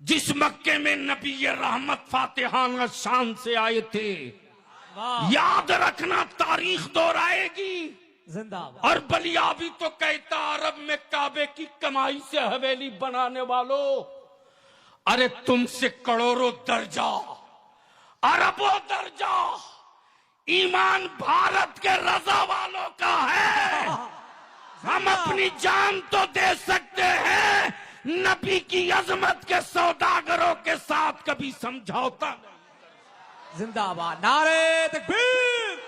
जिस मक्के में नबी रहमत फातिहाना शान से आए थे। याद रखना, तारीख दोहराएगी। जिंदाबाद। और बलिया भी तो कहता, अरब में काबे की कमाई से हवेली बनाने वालों, अरे तुमसे करोड़ों दर्जा, अरबों दर्जा ईमान भारत के रजा वालों का है। हम अपनी जान तो दे सकते हैं, नबी की अजमत के सौदागरों के साथ कभी समझौता नहीं। जिंदाबाद। नारे तकबीर,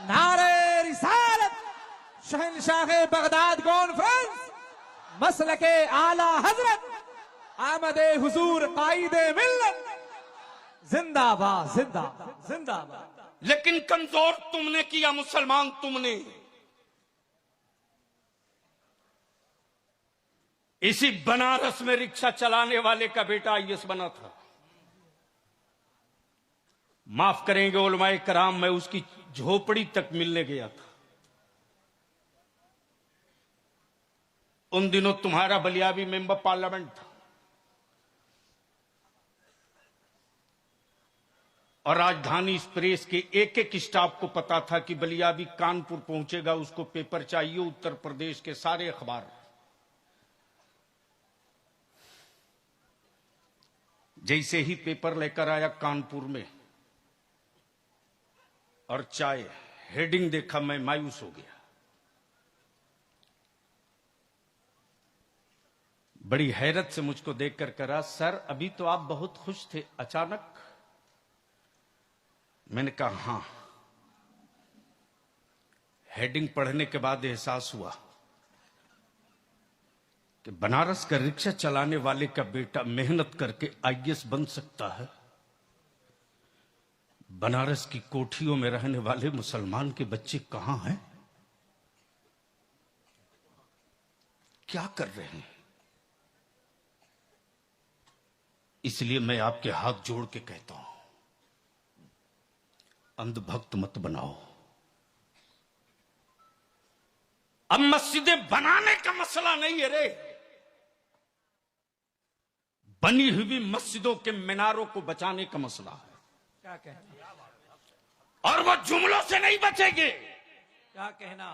नारे रिसालत, शहनशाह बगदाद कॉन्फ्रेंस, मसलके आला हजरत, आमदे हुजूर कायदे मिल्लत, जिंदाबाद जिंदाबाद जिंदाबाद। लेकिन कमजोर तुमने किया, मुसलमान तुमने। इसी बनारस में रिक्शा चलाने वाले का बेटा आईएएस बना था। माफ करेंगे उलमाए कराम, मैं उसकी झोपड़ी तक मिलने गया था। उन दिनों तुम्हारा बलियाबी मेंबर पार्लियामेंट था और राजधानी एक्सप्रेस के एक एक स्टाफ को पता था कि बलियाबी कानपुर पहुंचेगा, उसको पेपर चाहिए, उत्तर प्रदेश के सारे अखबार। जैसे ही पेपर लेकर आया कानपुर में और चाय, हेडिंग देखा, मैं मायूस हो गया। बड़ी हैरत से मुझको देखकर कहा, सर अभी तो आप बहुत खुश थे, अचानक? मैंने कहा हां। हेडिंग पढ़ने के बाद एहसास हुआ कि बनारस का रिक्शा चलाने वाले का बेटा मेहनत करके आईएएस बन सकता है। बनारस की कोठियों में रहने वाले मुसलमान के बच्चे कहां हैं, क्या कर रहे हैं? इसलिए मैं आपके हाथ जोड़ के कहता हूं, अंधभक्त मत बनाओ। अब मस्जिदें बनाने का मसला नहीं है रे, बनी हुई मस्जिदों के मीनारों को बचाने का मसला है। क्या कहना, और वो जुमलों से नहीं बचेंगे, क्या कहना,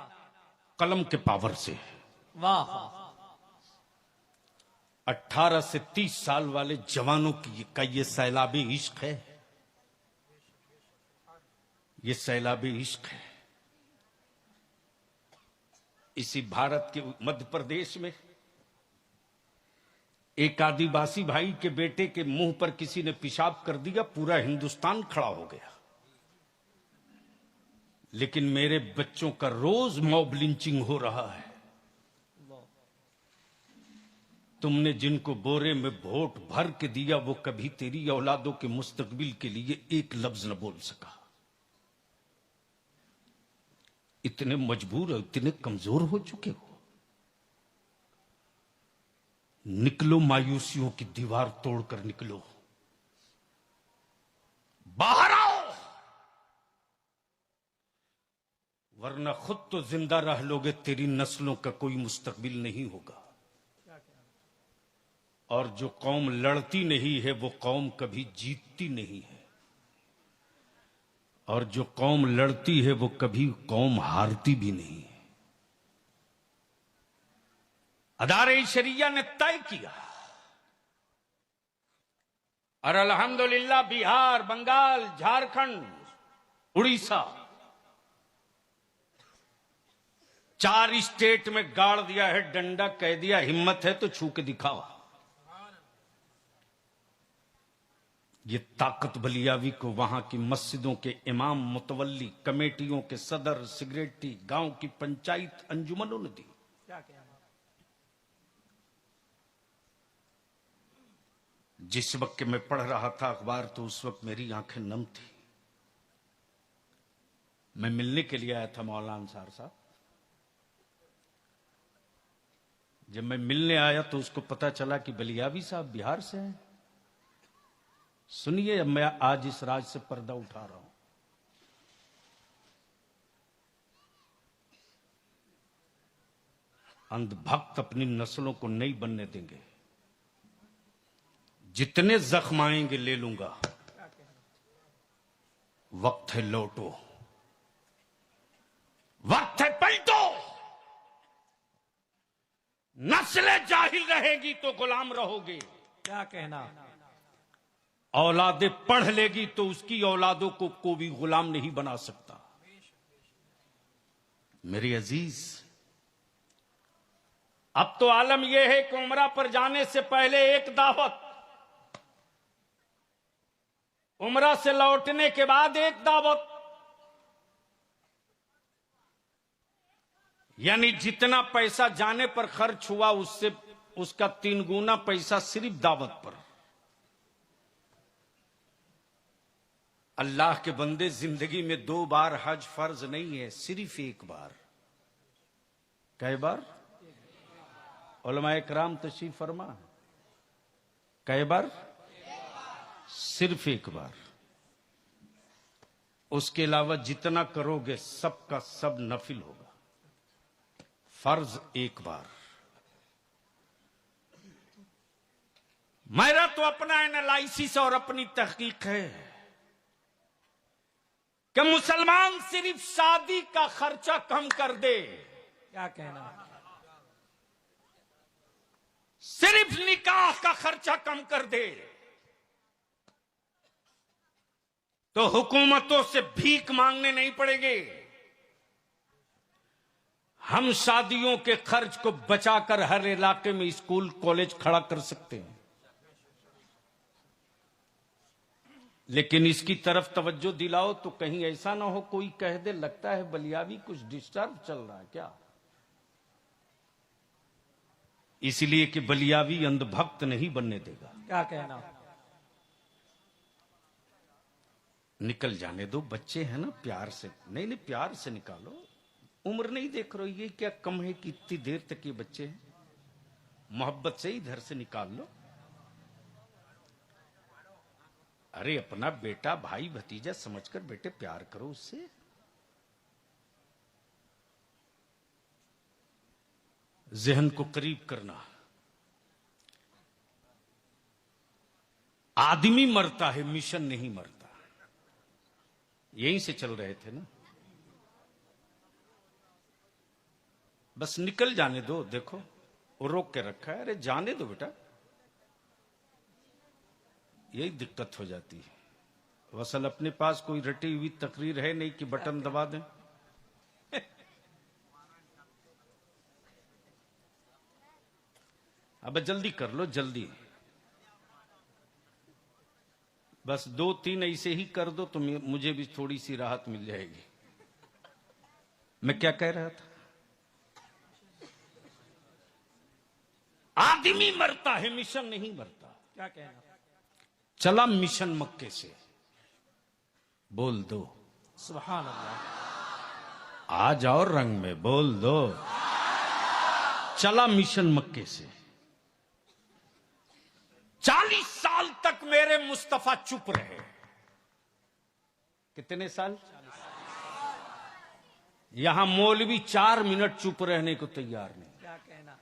कलम के पावर से। वाह। 18 से 30 साल वाले जवानों का ये सैलाबी इश्क है, ये सैलाबी इश्क है। इसी भारत के मध्य प्रदेश में एक आदिवासी भाई के बेटे के मुंह पर किसी ने पेशाब कर दिया, पूरा हिंदुस्तान खड़ा हो गया। लेकिन मेरे बच्चों का रोज मॉब लिंचिंग हो रहा है। तुमने जिनको बोरे में वोट भर के दिया, वो कभी तेरी औलादों के मुस्तकबिल के लिए एक लफ्ज न बोल सका। इतने मजबूर और इतने कमजोर हो चुके हो। निकलो, मायूसियों की दीवार तोड़कर निकलो, बाहर आओ, वरना खुद तो जिंदा रह लोगे, तेरी नस्लों का कोई मुस्तकबिल नहीं होगा। और जो कौम लड़ती नहीं है वो कौम कभी जीतती नहीं है, और जो कौम लड़ती है वो कभी कौम हारती भी नहीं है। अदारे शरिया ने तय किया, और अल्हम्दुलिल्लाह बिहार, बंगाल, झारखंड, उड़ीसा, 4 स्टेट में गाड़ दिया है डंडा, कह दिया हिम्मत है तो छू के दिखाओ। ये ताकत बलियावी को वहां की मस्जिदों के इमाम, मुतवल्ली, कमेटियों के सदर, सिगरेटी, गांव की पंचायत, अंजुमनों ने दी। क्या कहना, जिस वक्त मैं पढ़ रहा था अखबार, तो उस वक्त मेरी आंखें नम थी। मैं मिलने के लिए आया था मौलाना अंसार साहब। जब मैं मिलने आया तो उसको पता चला कि बलियावी साहब बिहार से हैं। सुनिए, मैं आज इस राज से पर्दा उठा रहा हूं। अंधभक्त अपनी नस्लों को नहीं बनने देंगे। जितने जख्म आएंगे ले लूंगा। वक्त है लौटो, वक्त है पलटो। नस्लें जाहिल रहेगी तो गुलाम रहोगे। क्या कहना, औलादें पढ़ लेगी तो उसकी औलादों को भी गुलाम नहीं बना सकता। मेरे अजीज, अब तो आलम यह है कि उम्रा पर जाने से पहले एक दावत, उम्रा से लौटने के बाद एक दावत, यानी जितना पैसा जाने पर खर्च हुआ उससे उसका 3 गुना पैसा सिर्फ दावत पर। अल्लाह के बंदे, जिंदगी में 2 बार हज फर्ज नहीं है, सिर्फ एक बार। कई बार? उलमाए कराम तशरीफ फरमा, कई बार? सिर्फ एक बार। उसके अलावा जितना करोगे सबका सब नफिल होगा, फर्ज एक बार। मेरा तो अपना एनालिसिस और अपनी तहकीक है कि मुसलमान सिर्फ शादी का खर्चा कम कर दे, क्या कहना? सिर्फ निकाह का खर्चा कम कर दे, तो हुकूमतों से भीख मांगने नहीं पड़ेंगे। हम शादियों के खर्च को बचाकर हर इलाके में स्कूल कॉलेज खड़ा कर सकते हैं। लेकिन इसकी तरफ तवज्जो दिलाओ तो कहीं ऐसा ना हो कोई कह दे लगता है बलियावी कुछ डिस्टर्ब चल रहा है क्या। इसलिए कि बलियावी अंधभक्त नहीं बनने देगा। क्या कहना? निकल जाने दो, बच्चे हैं ना, प्यार से। नहीं नहीं, प्यार से निकालो, उम्र नहीं देख रहे हो, ये क्या कम है कि इतनी देर तक ये बच्चे हैं। मोहब्बत से इधर से निकाल लो। अरे अपना बेटा भाई भतीजा समझकर बेटे प्यार करो उससे। जहन को करीब करना। आदमी मरता है, मिशन नहीं मरता। यहीं से चल रहे थे ना, बस निकल जाने दो। देखो वो रोक के रखा है, अरे जाने दो बेटा। यही दिक्कत हो जाती है। वसल अपने पास कोई रटी हुई तकरीर है नहीं कि बटन दबा दें। अब जल्दी कर लो, जल्दी। बस 2-3 ऐसे ही कर दो तो मुझे भी थोड़ी सी राहत मिल जाएगी। मैं क्या कह रहा था? आदमी मरता है, मिशन नहीं मरता। क्या कहना? चला मिशन मक्के से, बोल दो सुभान अल्लाह। आ जाओ रंग में, बोल दो। चला मिशन मक्के से। 40 साल तक मेरे मुस्तफा चुप रहे। कितने साल? यहां मौलवी 4 मिनट चुप रहने को तैयार नहीं। क्या कहना?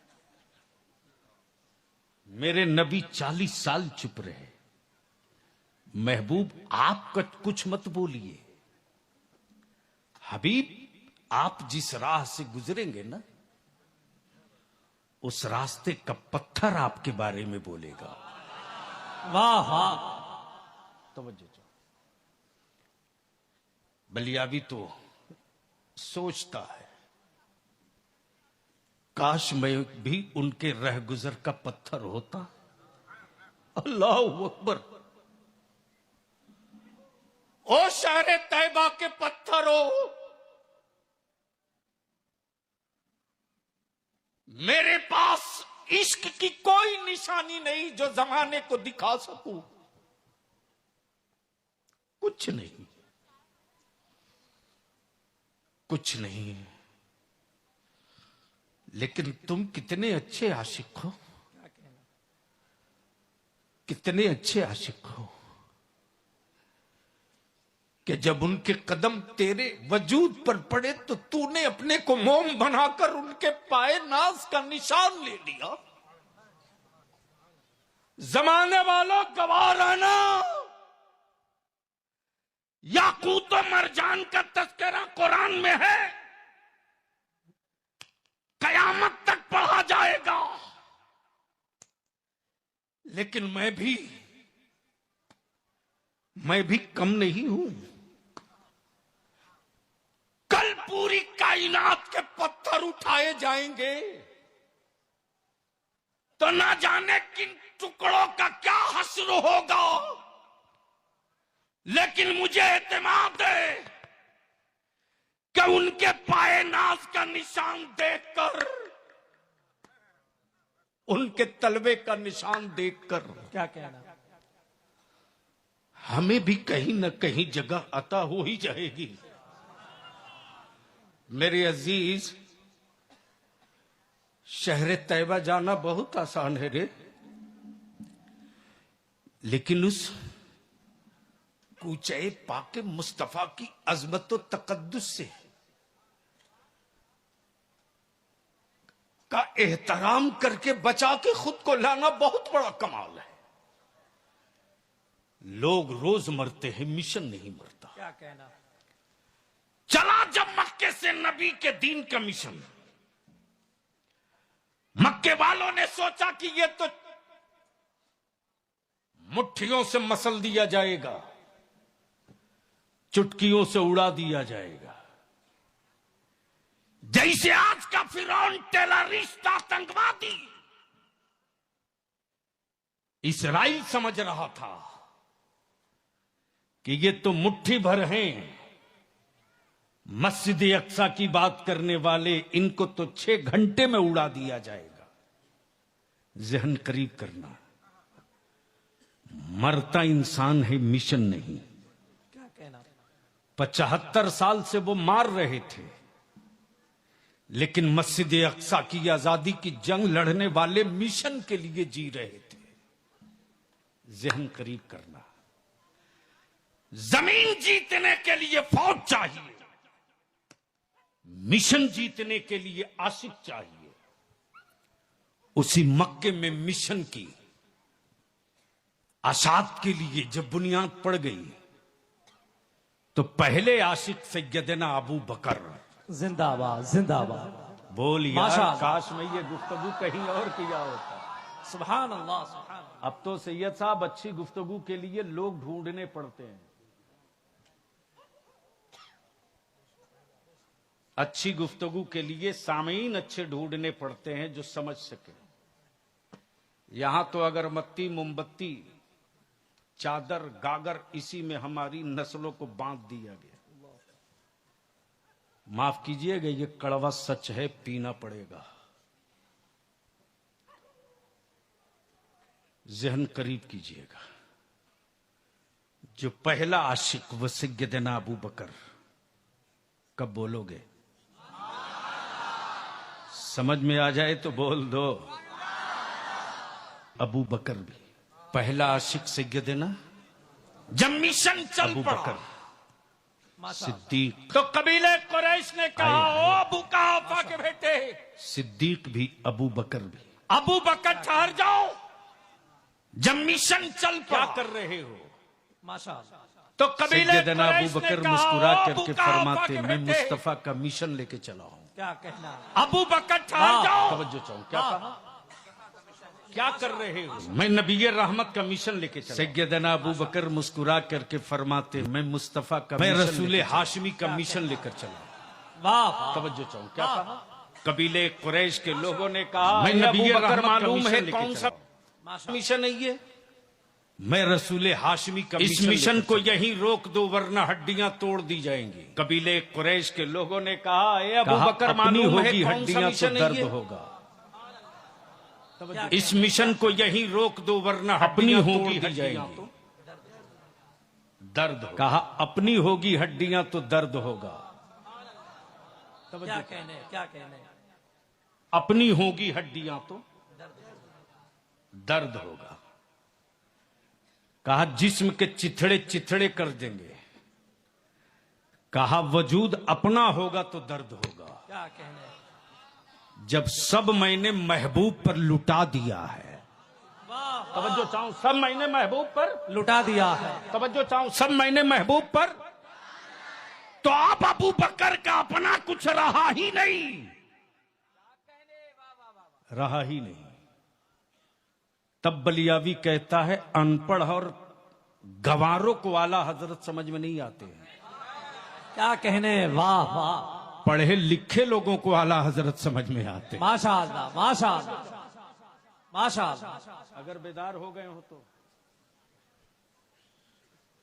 मेरे नबी 40 साल चुप रहे। महबूब आप कुछ मत बोलिए। हबीब आप जिस राह से गुजरेंगे ना, उस रास्ते का पत्थर आपके बारे में बोलेगा। वाह वाह। तवज्जो। बलियावी तो सोचता है, काश मैं भी उनके रह गुजर का पत्थर होता। अल्लाह अकबर। ओ शहरे तैयबा के पत्थरों, मेरे पास इश्क की कोई निशानी नहीं जो जमाने को दिखा सकूं। कुछ नहीं, कुछ नहीं। लेकिन तुम कितने अच्छे आशिक हो, कितने अच्छे आशिक हो कि जब उनके कदम तेरे वजूद पर पड़े तो तूने अपने को मोम बनाकर उनके पाए नाज का निशान ले लिया। जमाने वालों गवाह रहना, याकूत और मरजान का तज़किरा कुरान में है, कयामत तक पढ़ा जाएगा। लेकिन मैं भी कम नहीं हूं। कल पूरी कायनात के पत्थर उठाए जाएंगे, तो ना जाने किन टुकड़ों का क्या हश्र होगा, लेकिन मुझे एतमाद है कि उनके पाए नाज का निशान देखकर, उनके तलवे का निशान देखकर क्या कहना। हमें भी कहीं न कहीं जगह अता हो ही जाएगी। मेरे अजीज, शहर तैयबा जाना बहुत आसान है रे, लेकिन उस कूचे पाके मुस्तफा की अजमत व तकद्दुस से का एहतराम करके बचा के खुद को लाना बहुत बड़ा कमाल है। लोग रोज मरते हैं, मिशन नहीं मरता। क्या कहना। चला जब मक्के से नबी के दीन का मिशन, मक्के वालों ने सोचा कि ये तो मुट्ठियों से मसल दिया जाएगा, चुटकियों से उड़ा दिया जाएगा। जैसे आज का फिरौन टेररिस्ट आतंकवादी इस्राइल समझ रहा था कि ये तो मुट्ठी भर हैं, मस्जिद अक्सा की बात करने वाले, इनको तो 6 घंटे में उड़ा दिया जाएगा। जहन करीब करना, मरता इंसान है, मिशन नहीं। क्या कहना। 75 साल से वो मार रहे थे, लेकिन मस्जिद अक्सा की आजादी की जंग लड़ने वाले मिशन के लिए जी रहे थे। जहन करीब करना, जमीन जीतने के लिए फौज चाहिए, मिशन जीतने के लिए आशिक चाहिए। उसी मक्के में मिशन की आशात के लिए जब बुनियाद पड़ गई, तो पहले आशिक सैयदना अबू बकर। जिंदाबाद जिंदाबाद। बोल यार, माशाअल्लाह। काश में ये गुफ्तगू कहीं और किया होता। सुभान अल्लाह सुभान अल्लाह। अब तो सैयद साहब अच्छी गुफ्तगू के लिए लोग ढूंढने पड़ते हैं। अच्छी गुफ्तगू के लिए सामीन अच्छे ढूंढने पड़ते हैं जो समझ सके। यहां तो अगरबत्ती, मोमबत्ती, चादर, गागर, इसी में हमारी नस्लों को बांध दिया गया। माफ कीजिएगा, ये कड़वा सच है, पीना पड़ेगा। जहन करीब कीजिएगा, जो पहला आशिक वो सैयदना अबू बकर। कब बोलोगे? समझ में आ जाए तो बोल दो। अबू बकर भी पहला आशिक सैयदना। जब मिशन चल पड़ा, सिद्दीक, तो कबीले कुरैश ने कहा, ओ अबू कहाफा के बेटे। सिद्दीक भी, अबू बकर भी। अबू बकर ठहर जाओ, जब मिशन चल क्या कर रहे हो? माशाअल्लाह। तो कबीले सैयदना अबू बकर मुस्कुरा करके फरमाते, मैं मुस्तफा का मिशन लेके चला हूं। क्या कहना। अबू बकर ठहर जाओ। तवज्जो चाहूं, क्या कहा? क्या कर रहे हो? मैं नबी रहमत का मिशन लेके चला। सैयदना अबू बकर मुस्कुरा करके फरमाते, मैं मुस्तफा का, मैं रसूल हाशमी का मिशन लेकर चला। वाह। तवज्जो चाहूं, क्या कहा? कबीले कुरैश के लोगों ने कहा, मैं नबी रहमत मालूम है कौन सा मिशन है ये? मैं रसूल हाशमी का इस मिशन को यहीं रोक दो, वरना हड्डियां तोड़ दी जाएंगी। कबीले कुरैश के लोगों ने कहा, ए अबू बकर मालूम है कौन सा मिशन है ये? होगा। इस मिशन को यहीं रोक दो, वरना अपनी होगी दी जाएंगी। दर्द हो। कहा, अपनी होगी हड्डियां तो दर्द होगा। क्या कहने, क्या कहने। अपनी होगी हड्डियां तो दर्द होगा। कहा, जिस्म के चिथड़े चिथड़े कर देंगे। कहा, वजूद अपना होगा तो दर्द होगा। क्या कहने। जब सब मैंने महबूब पर लुटा दिया है। तवज्जो चाहूं, सब मैंने महबूब पर लुटा दिया है। तवज्जो चाहूं, सब मैंने महबूब पर, तो आप अबू बकर का अपना कुछ रहा ही नहीं, रहा ही नहीं। तब बलियावी कहता है, अनपढ़ और गवारों को आला हजरत समझ में नहीं आते हैं। क्या कहने। वाह वाह। पढ़े लिखे लोगों को आला हजरत समझ में आते। माशाअल्लाह माशाअल्लाह माशाअल्लाह। अगर बेदार हो गए हो तो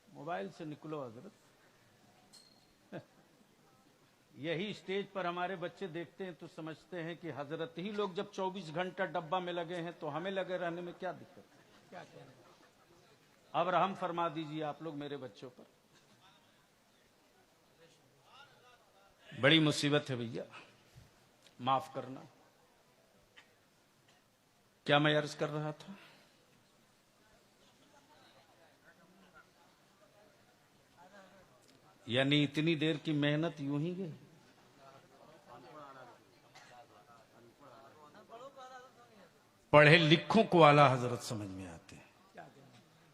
मोबाइल से निकलो हजरत। यही स्टेज पर हमारे बच्चे देखते हैं तो समझते हैं कि हजरत ही लोग जब 24 घंटा डब्बा में लगे हैं तो हमें लगे रहने में क्या दिक्कत है। क्या कहने, अब रहम फरमा दीजिए आप लोग मेरे बच्चों पर। बड़ी मुसीबत है भैया, माफ करना। क्या मैं अर्ज कर रहा था? यानी इतनी देर की मेहनत यूं ही गई। पढ़े लिखों को आला हजरत समझ में आते हैं।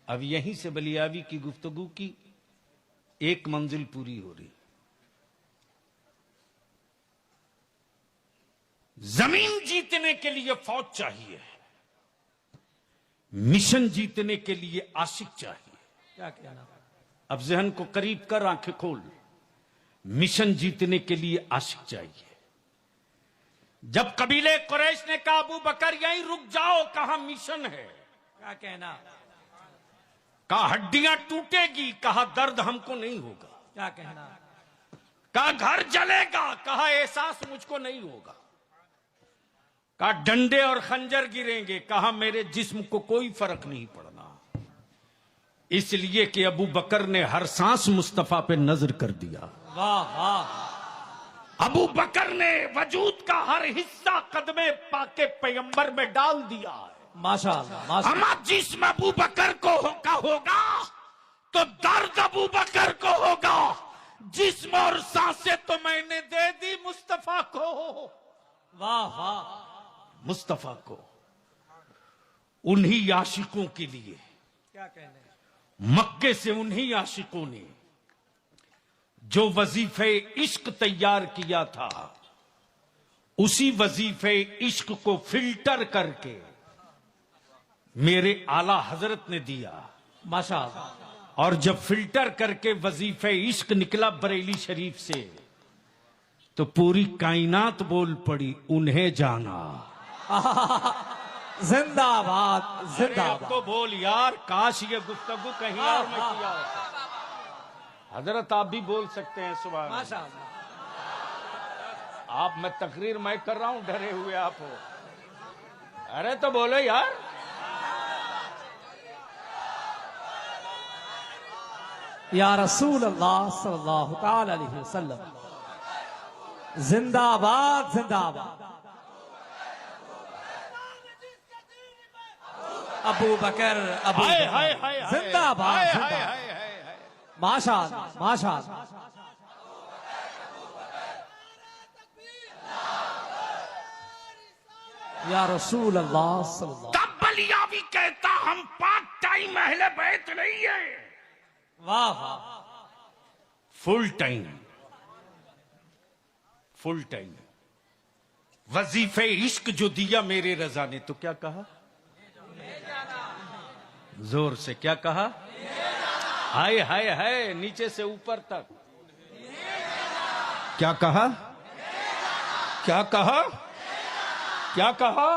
अब यहीं से बलियावी की गुफ्तगू की एक मंजिल पूरी हो रही। जमीन जीतने के लिए फौज चाहिए, मिशन जीतने के लिए आशिक चाहिए। क्या कहना, अब जहन को करीब कर आंखें खोल। मिशन जीतने के लिए आशिक चाहिए। जब कबीले कुरैश ने कहा अबू बकर यहीं रुक जाओ, कहा मिशन है। क्या कहना, कहा हड्डियां टूटेगी, कहा दर्द हमको नहीं होगा। क्या कहना, कहा घर जलेगा, कहा एहसास मुझको नहीं होगा। कहा डंडे और खंजर गिरेंगे, कहा मेरे जिस्म को कोई फर्क नहीं पड़ना। इसलिए कि अबू बकर ने हर सांस मुस्तफा पे नजर कर दिया। वाह वाह। अबू बकर ने वजूद का हर हिस्सा कदमे पाके पैगंबर में डाल दिया है। माशाअल्लाह माशाअल्लाह। हमारा जिस्म अबू बकर को होगा तो दर्द अबू बकर को होगा। जिस्म और सांसें तो मैंने दे दी मुस्तफा को। वाह वाह। मुस्तफा को, उन्हीं आशिकों के लिए। क्या कहने, मक्के से उन्हीं आशिकों ने जो वजीफे इश्क तैयार किया था, उसी वजीफे इश्क को फिल्टर करके मेरे आला हजरत ने दिया। माशाअल्लाह। और जब फिल्टर करके वजीफे इश्क निकला बरेली शरीफ से, तो पूरी कायनात बोल पड़ी उन्हें जाना। जिंदाबाद अब जिंदाबाद। तो बोल यार, काश ये गुफ्तगू कहीं और में किया होता। हजरत आप भी बोल सकते हैं सुबह में। माशाअल्लाह। आप, मैं तकरीर मैं कर रहा हूं, डरे हुए आप हो। अरे तो बोलो यार। या रसूल अल्लाह सल्लल्लाहु ताला अलैहि वसल्लम, जिंदाबाद जिंदाबाद। अबू बकर अबू हाय बकर। हाय हाय हाय, जिंदाबाद हाय, हाय, जिंदाबाद। हाय, हाय, हाय। माशाअल्लाह माशाअल्लाह। या रसूल अल्लाह सल्लल्लाहु। तब बलियावी कहता हम पार्ट टाइम अहले बैत नहीं है, वाह वाह। Full time. फुल टाइम वजीफे इश्क जो दिया मेरे रजा ने, तो क्या कहा? जोर से क्या कहा? हाय हाय हाय, नीचे से ऊपर तक। क्या कहा? क्या कहा? क्या कहा?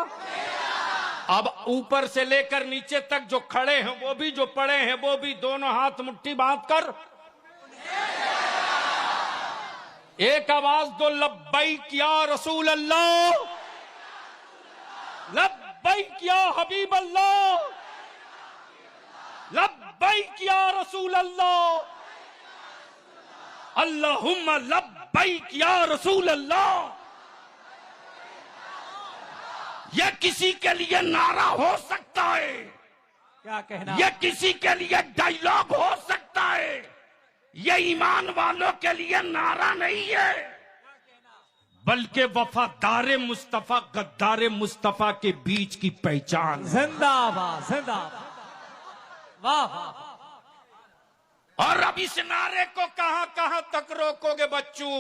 अब ऊपर से लेकर नीचे तक जो खड़े हैं वो भी, जो पड़े हैं वो भी, दोनों हाथ मुट्ठी बांध कर एक आवाज दो, लब्बैक या रसूल अल्लाह, लब्बैक या हबीब अल्लाह, लब्बैक या रसूल अल्लाह, अल्लाहुम्मा लब्बैक या रसूल अल्लाह। यह किसी के लिए नारा हो सकता है, क्या कहना, यह किसी के लिए डायलॉग हो सकता है, यह ईमान वालों के लिए नारा नहीं है, बल्कि वफादार मुस्तफा गद्दार मुस्तफा के बीच की पहचान। जिंदाबाद जिंदाबाद। वाह वाह। और अब इस नारे को कहां कहां तक रोकोगे बच्चों?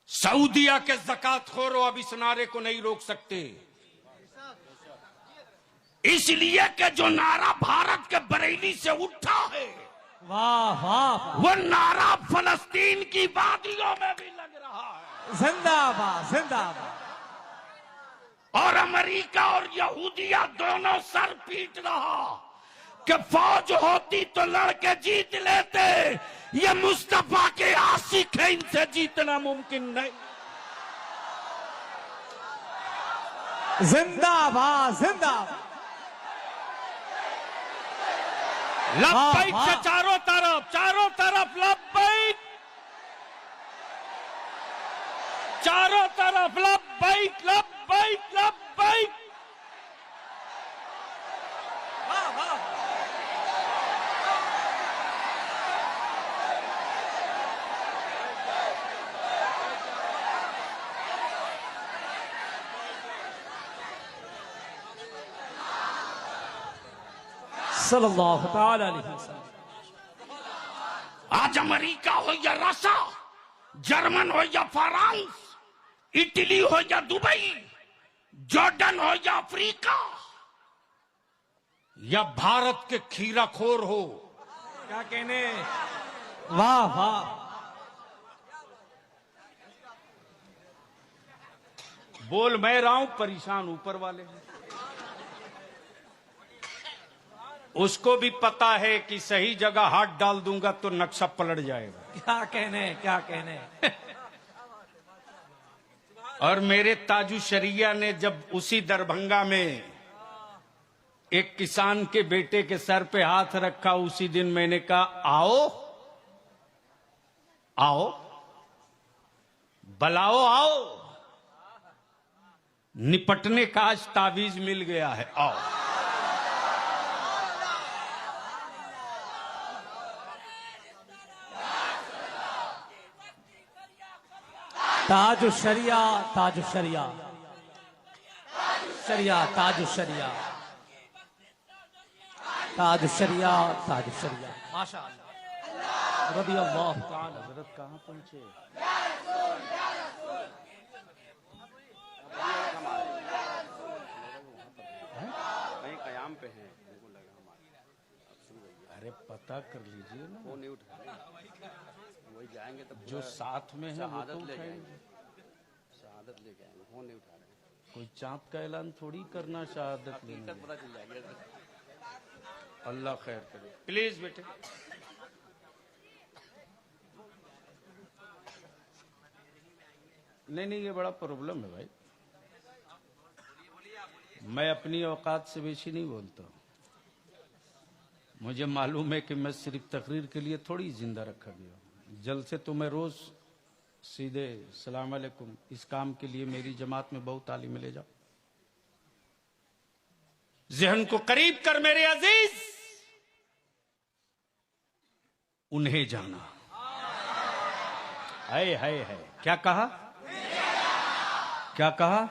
सऊदिया के ज़कात खोरो अब इस नारे को नहीं रोक सकते, इसलिए कि जो नारा भारत के बरेली से उठा है, वाह वाह। वो नारा फलस्तीन की वादियों में भी लग रहा है। जिंदाबाद जिंदाबाद। और अमेरिका और यहूदिया दोनों सर पीट रहा कि फौज होती तो लड़के जीत लेते, ये मुस्तफा के आशिक है, इनसे जीतना मुमकिन नहीं। जिंदाबाद जिंदाबाद। लब्बैक से चारों तरफ लब्बैक, चारों तरफ लब्बैक लब्बैक लब्बैक। सल्लल्लाहु ताला अलैहि वसल्लम। आज अमेरिका हो या रशिया, जर्मन हो या फ्रांस, इटली हो या दुबई, जॉर्डन हो या अफ्रीका, या भारत के खीराखोर हो, क्या कहने, वाह वाह। बोल मैं रहा हूं, परेशान ऊपर वाले हैं। उसको भी पता है कि सही जगह हाथ डाल दूंगा तो नक्शा पलट जाएगा। क्या कहने, क्या कहने। और मेरे ताजु शरिया ने जब उसी दरभंगा में एक किसान के बेटे के सर पे हाथ रखा, उसी दिन मैंने कहा आओ आओ बलाओ आओ, निपटने का आज तावीज मिल गया है, आओ। ताजु शरिया, ताजु शरिया, शरिया ताजु शरिया, ताजु शरिया, ताजु शरिया। माशाअल्लाह। रज़ी अल्लाह ताला। हजरत कहां पहुंचे? कयाम पे हैं, अरे पता कर लीजिए ना, वो नहीं उठा रहे, वही जाएंगे तब जो साथ में है वो तो शहादत ले उठाएंगे। जाएंगे, शहादत लेके आएंगे, फोन नहीं उठा रहे। कोई चांद का ऐलान थोड़ी करना शहादत लेने हकीकत में। पता चल जाएगी। अल्लाह खैर करे। प्लीज बेटे। नहीं ये बड़ा प्रॉब्लम है भाई, मैं अपनी औकात से बेशी नहीं बोलता हूं। मुझे मालूम है कि मैं सिर्फ तकरीर के लिए थोड़ी जिंदा रखा गया हूं। जल से तो मैं रोज सीधे सलाम अलैकुम, इस काम के लिए मेरी जमात में बहुत तालीम ले जाओ। जहन को करीब कर मेरे अजीज, उन्हें जाना। है क्या कहा, क्या कहा?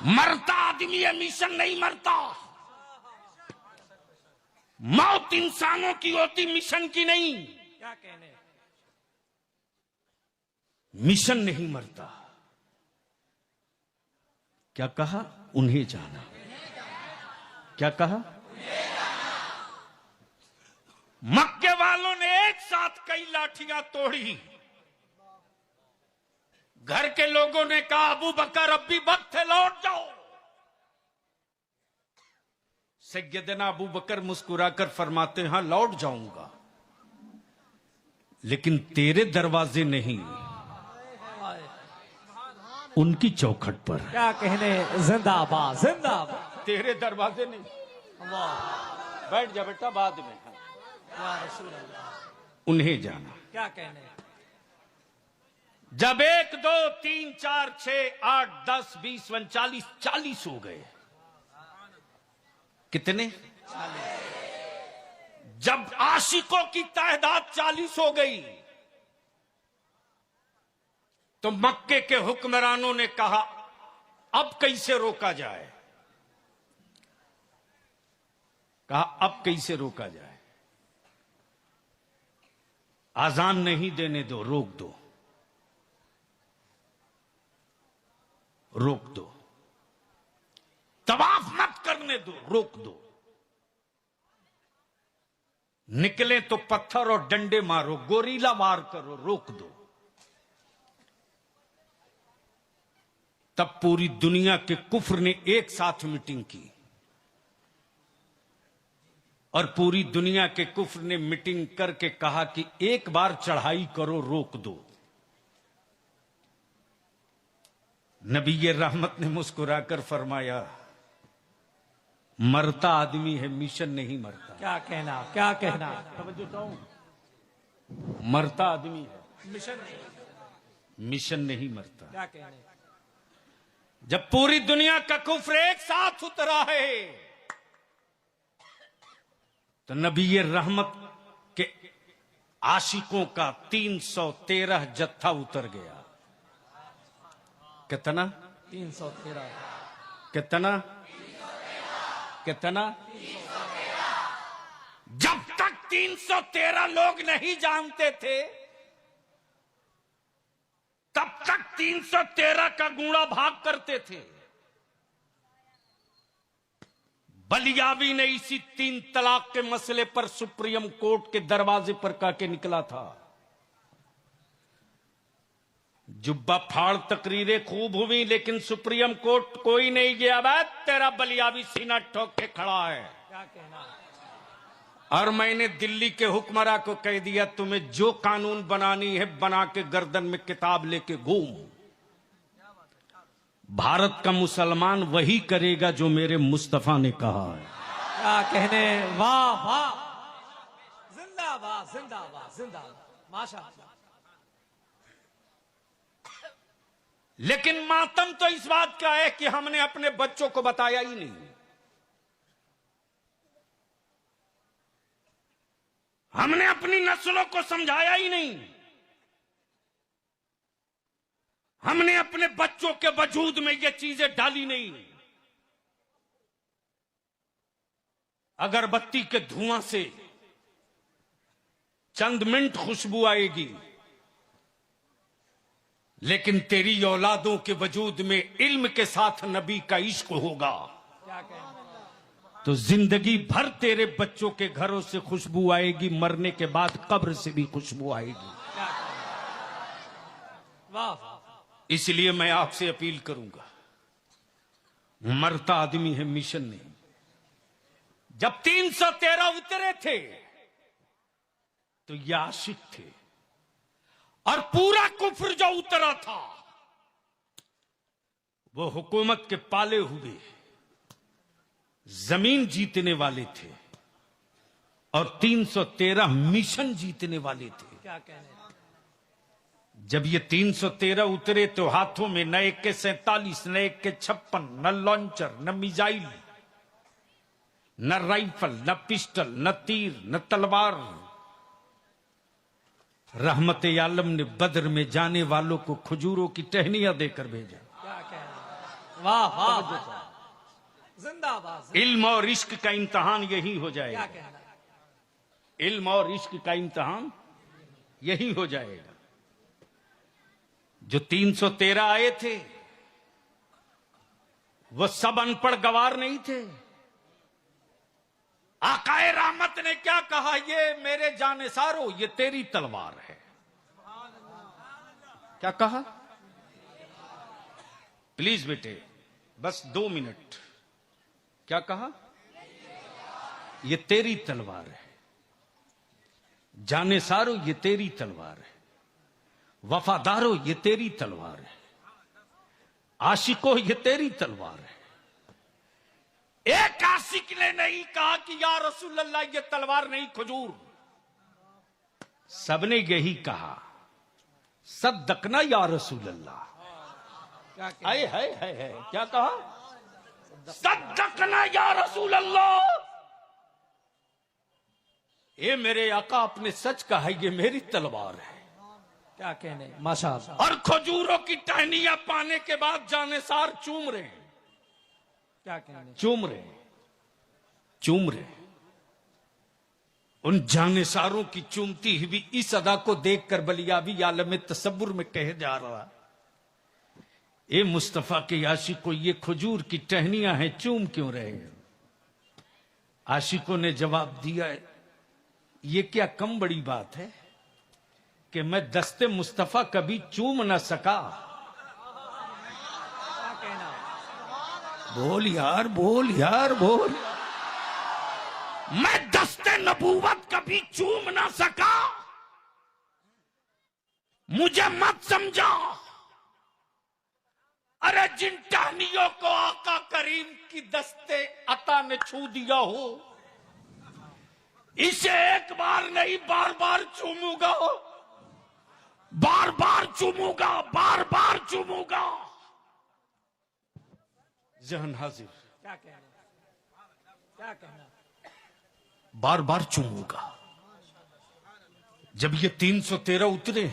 मरता आदमी है, मिशन नहीं मरता। मौत इंसानों की होती, मिशन की नहीं। क्या कहने, मिशन नहीं मरता। क्या कहा? उन्हें जाना। क्या कहा? मक्के वालों ने एक साथ कई लाठियां तोड़ी। घर के लोगों ने कहा अबू बकर अब भी वक्त है, लौट जाओ। सैयदना अबू बकर मुस्कुराकर फरमाते हैं हाँ लौट जाऊंगा, लेकिन तेरे दरवाजे नहीं, उनकी चौखट पर। क्या कहने, जिंदाबाद जिंदाबाद। तेरे दरवाजे नहीं। अल्लाह। बैठ जा बेटा, बाद में। या रसूल अल्लाह। उन्हें जाना। क्या कहने, जब 1 2 3 4 6 8 10 20 39 40 हो गए। कितने? जब आशिकों की तादाद 40 हो गई तो मक्के के हुक्मरानों ने कहा अब कैसे रोका जाए। कहा अब कैसे रोका जाए, आजान नहीं देने दो, रोक दो, रोक दो। तवाफ मत करने दो, रोक दो। निकले तो पत्थर और डंडे मारो, गोरीला वार करो, रोक दो। तब पूरी दुनिया के कुफ्र ने एक साथ मीटिंग की और पूरी दुनिया के कुफ्र ने मीटिंग करके कहा कि एक बार चढ़ाई करो, रोक दो। नबी रहमत ने मुस्कुराकर फरमाया, मरता आदमी है, मिशन नहीं मरता। क्या कहना, क्या कहना। मरता आदमी है, मिशन नहीं मरता। क्या कहने। जब पूरी दुनिया का कुफ्र एक साथ उतरा है तो नबी रहमत के आशिकों का 313 जत्था उतर गया। कितना? 313। कितना? कितना? जब तक 313 लोग नहीं जानते थे तब तक 313 का गुणा भाग करते थे। बलियावी ने इसी 3 तलाक के मसले पर सुप्रीम कोर्ट के दरवाजे पर कह के निकला था। जुब्बा फाड़ तकरीरें खूब हुई लेकिन सुप्रीम कोर्ट कोई नहीं गया। बात तेरा बलियावी सीना ठोक के खड़ा है। क्या कहना। और मैंने दिल्ली के हुक्मरां को कह दिया, तुम्हें जो कानून बनानी है बना के गर्दन में किताब लेके घूम। भारत का मुसलमान वही करेगा जो मेरे मुस्तफा ने कहा है। क्या कहने। वाह वाह, जिंदाबाद जिंदाबाद जिंदाबाद, माशाअल्लाह। लेकिन मातम तो इस बात का है कि हमने अपने बच्चों को बताया ही नहीं। हमने अपनी नस्लों को समझाया ही नहीं। हमने अपने बच्चों के वजूद में ये चीजें डाली नहीं। अगरबत्ती के धुआं से चंद मिनट खुशबू आएगी लेकिन तेरी औलादों के वजूद में इल्म के साथ नबी का इश्क होगा क्या कहना। तो जिंदगी भर तेरे बच्चों के घरों से खुशबू आएगी, मरने के बाद कब्र से भी खुशबू आएगी। वाह। इसलिए मैं आपसे अपील करूंगा, मरता आदमी है, मिशन नहीं। जब 313 उतरे थे तो ये आशिक थे और पूरा कुफ्र जो उतरा था वो हुकूमत के पाले हुए जमीन जीतने वाले थे और 313 मिशन जीतने वाले थे। क्या कहने। जब ये 313 उतरे तो हाथों में न एक के 47, न एक के 56, न लॉन्चर, न मिसाइल, न राइफल, न पिस्टल, न तीर, न तलवार। रहमत आलम ने बद्र में जाने वालों को खजूरों की टहनियां देकर भेजा। क्या कहना। वाह वाह, जिंदाबाद। इल्म और इश्क का इम्तहान यही हो क्या जाएगा। कहना। इल्म और इश्क का इम्तहान यही हो जाएगा। जो 313 आए थे वो सब अनपढ़ गवार नहीं थे। आकाए रहमत ने क्या कहा, ये मेरे जानेसारो ये तेरी तलवार है। क्या कहा? प्लीज बेटे बस 2 मिनट। क्या कहा? ये तेरी तलवार है। जानेसारो ये तेरी तलवार है। वफादारो ये तेरी तलवार है। आशिको ये तेरी तलवार है। एक आशिक ने नहीं कहा कि या रसूल अल्लाह ये तलवार नहीं खजूर। सबने यही कहा, सद्दकना या रसूल अल्लाह। आए है क्या कहा? सद्दकना या रसूल अल्लाह। ये मेरे आका आपने सच कहा, ये मेरी तलवार है। क्या कहने। माशाअल्लाह। और खजूरों की टहनियां पाने के बाद जानेसार चूम रहे हैं। क्या कहने। चूम रहे। उन जानेसारों की चूमती हुई इस अदा को देखकर बलियावी आलम तसव्वुर में कह जा रहा, ए मुस्तफा के आशिकों ये खजूर की टहनियां हैं, चूम क्यों रहे हैं? आशिकों ने जवाब दिया, ये क्या कम बड़ी बात है कि मैं दस्ते मुस्तफा कभी चूम न सका। बोल यार, बोल यार, बोल। मैं दस्ते नबूवत कभी चूम ना सका, मुझे मत समझा। अरे जिन टहनियों को आका करीम की दस्ते अता ने छू दिया हो, इसे एक बार नहीं बार बार चूमूंगा, बार बार चूमूंगा, बार बार चूमूंगा। जहन हाजिर, क्या कहना, क्या कहना। बार बार चूमूंगा। जब ये 313 उतरे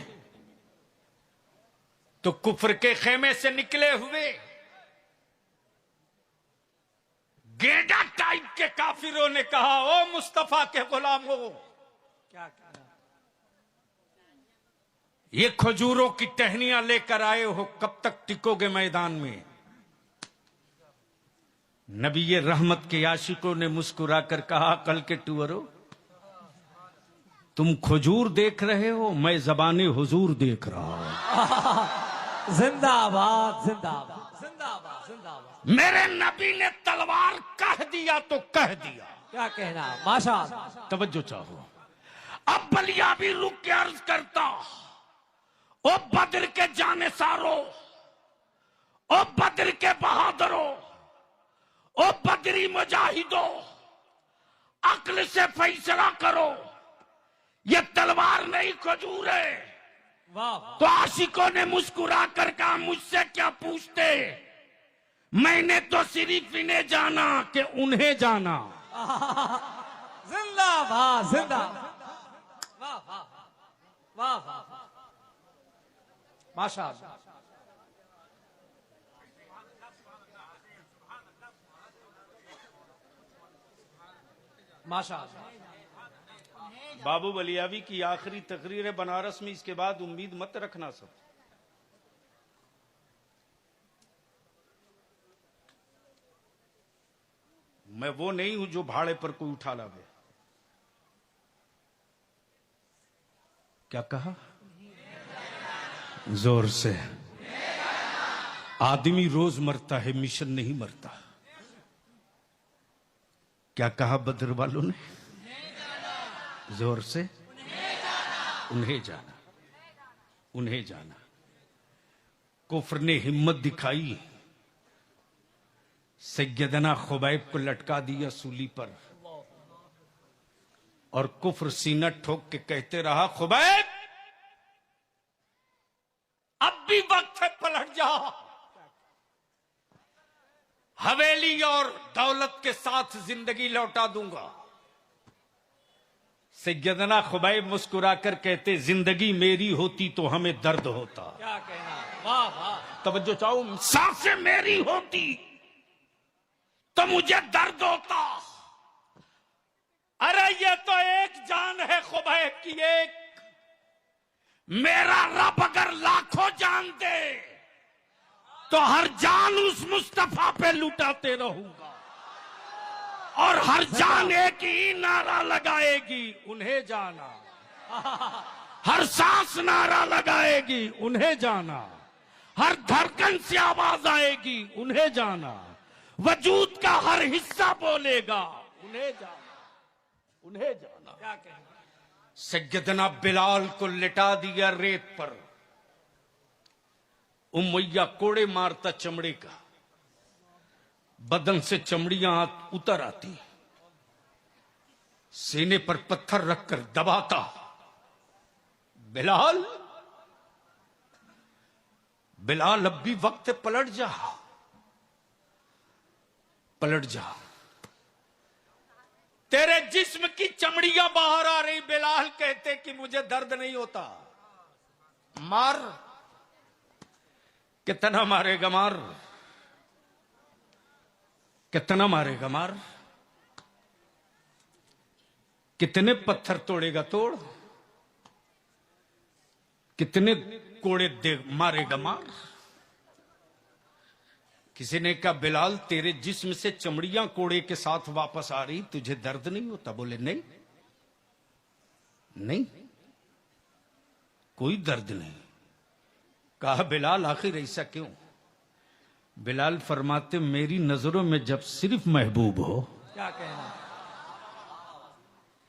तो कुफ्र के खेमे से निकले हुए गेंडा टाइप के काफिरों ने कहा, ओ मुस्तफा के गुलामों, क्या कहना। ये खजूरों की टहनियां लेकर आए हो, कब तक टिकोगे मैदान में? नबी ये रहमत के आशिकों ने मुस्कुराकर कहा, कल के टूअरों, तुम खजूर देख रहे हो, मैं ज़बाने हुजूर देख रहा हूं। जिंदाबाद, जिंदाबाद, जिंदाबाद, जिंदाबाद। मेरे नबी ने तलवार कह दिया तो कह दिया। क्या कहना, माशाअल्लाह। तवज्जो चाहो। अब बलिया भी रुक के अर्ज करता, ओ बद्र के जाने सारो, ओ बद्र के बहादुरों, ओ बदरी मुजाहिदो, अक्ल से फैसला करो, ये तलवार नहीं खजूर है। वाह। तो आशिकों ने मुस्कुरा कर कहा, मुझसे क्या पूछते, मैंने तो सिर्फ इन्हें जाना कि उन्हें जाना। जिंदाबाद, जिंदाबाद। वाह वाह वाह वाह, माशाअल्लाह। माशाअल्लाह। बाबू बलियावी की आखिरी तकरीर है बनारस में, इसके बाद उम्मीद मत रखना सब। मैं वो नहीं हूं जो भाड़े पर कोई उठा लावे। क्या कहा? जोर से। आदमी रोज मरता है, मिशन नहीं मरता। क्या कहा बद्र वालों ने? जोर से। उन्हें जाना, उन्हें जाना। कुफ्र ने हिम्मत दिखाई, सैयदना खुबैब को लटका दिया सूली पर, और कुफ्र सीना ठोक के कहते रहा, खुबैब अब भी वक्त है, पलट जा। हवेली और दौलत के साथ जिंदगी लौटा दूंगा। सैयदना खुबैब मुस्कुराकर कहते, जिंदगी मेरी होती तो हमें दर्द होता। क्या कहना, वाह वाह। तवज्जो चाहो। सांसें मेरी होती तो मुझे दर्द होता। अरे ये तो एक जान है खुबैब की, एक। मेरा रब अगर लाखों जान दे तो हर जान उस मुस्तफा पे लुटाते रहूंगा, और हर जान एक ही नारा लगाएगी, उन्हें जाना। हर सांस नारा लगाएगी, उन्हें जाना। हर धड़कन से आवाज आएगी, उन्हें जाना। वजूद का हर हिस्सा बोलेगा, उन्हें जाना, उन्हें जाना। क्या कहना। सैयदना बिलाल को लिटा दिया रेत पर। उमैया कोड़े मारता चमड़े का, बदन से चमड़ियां उतर आती, सीने पर पत्थर रखकर दबाता। बिलाल, बिलाल अब भी वक्त है, पलट जा, पलट जा। तेरे जिस्म की चमड़ियां बाहर आ रही। बिलाल कहते कि मुझे दर्द नहीं होता। मार। कितना मारेगा मार, कितना मारेगा मार, कितने पत्थर तोड़ेगा तोड़, कितने कोड़े दे मारेगा मार। किसी ने कहा, बिलाल तेरे जिस्म से चमड़ियां कोड़े के साथ वापस आ रही, तुझे दर्द नहीं होता? बोले नहीं, नहीं, कोई दर्द नहीं। कहा, बिलाल आखिर ऐसा क्यों? बिलाल फरमाते मेरी नजरों में जब सिर्फ महबूब हो, क्या कहना,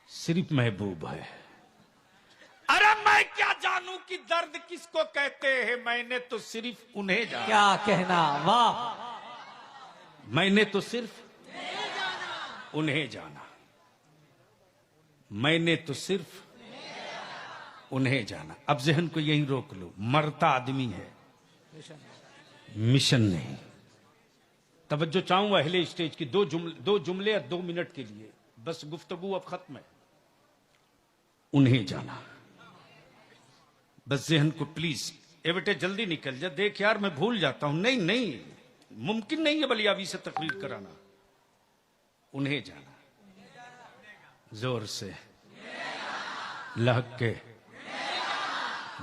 सिर्फ महबूब है। अरे मैं क्या जानूं कि दर्द किसको कहते हैं, मैंने तो सिर्फ उन्हें जाना। क्या कहना, वाह, मैंने तो सिर्फ उन्हें जाना, मैंने तो सिर्फ उन्हें जाना। अब जहन को यहीं रोक लो, मरता आदमी है, मिशन नहीं। तवज्जो चाहूंगा अहले स्टेज की, दो जुमले या 2 मिनट के लिए, बस गुफ्तगू अब खत्म है। उन्हें जाना, बस जहन को प्लीज। ए बेटे जल्दी निकल जा, देख यार मैं भूल जाता हूं। नहीं नहीं, मुमकिन नहीं है बलियाबी से तकरीर कराना। उन्हें जाना, जोर से लहक के,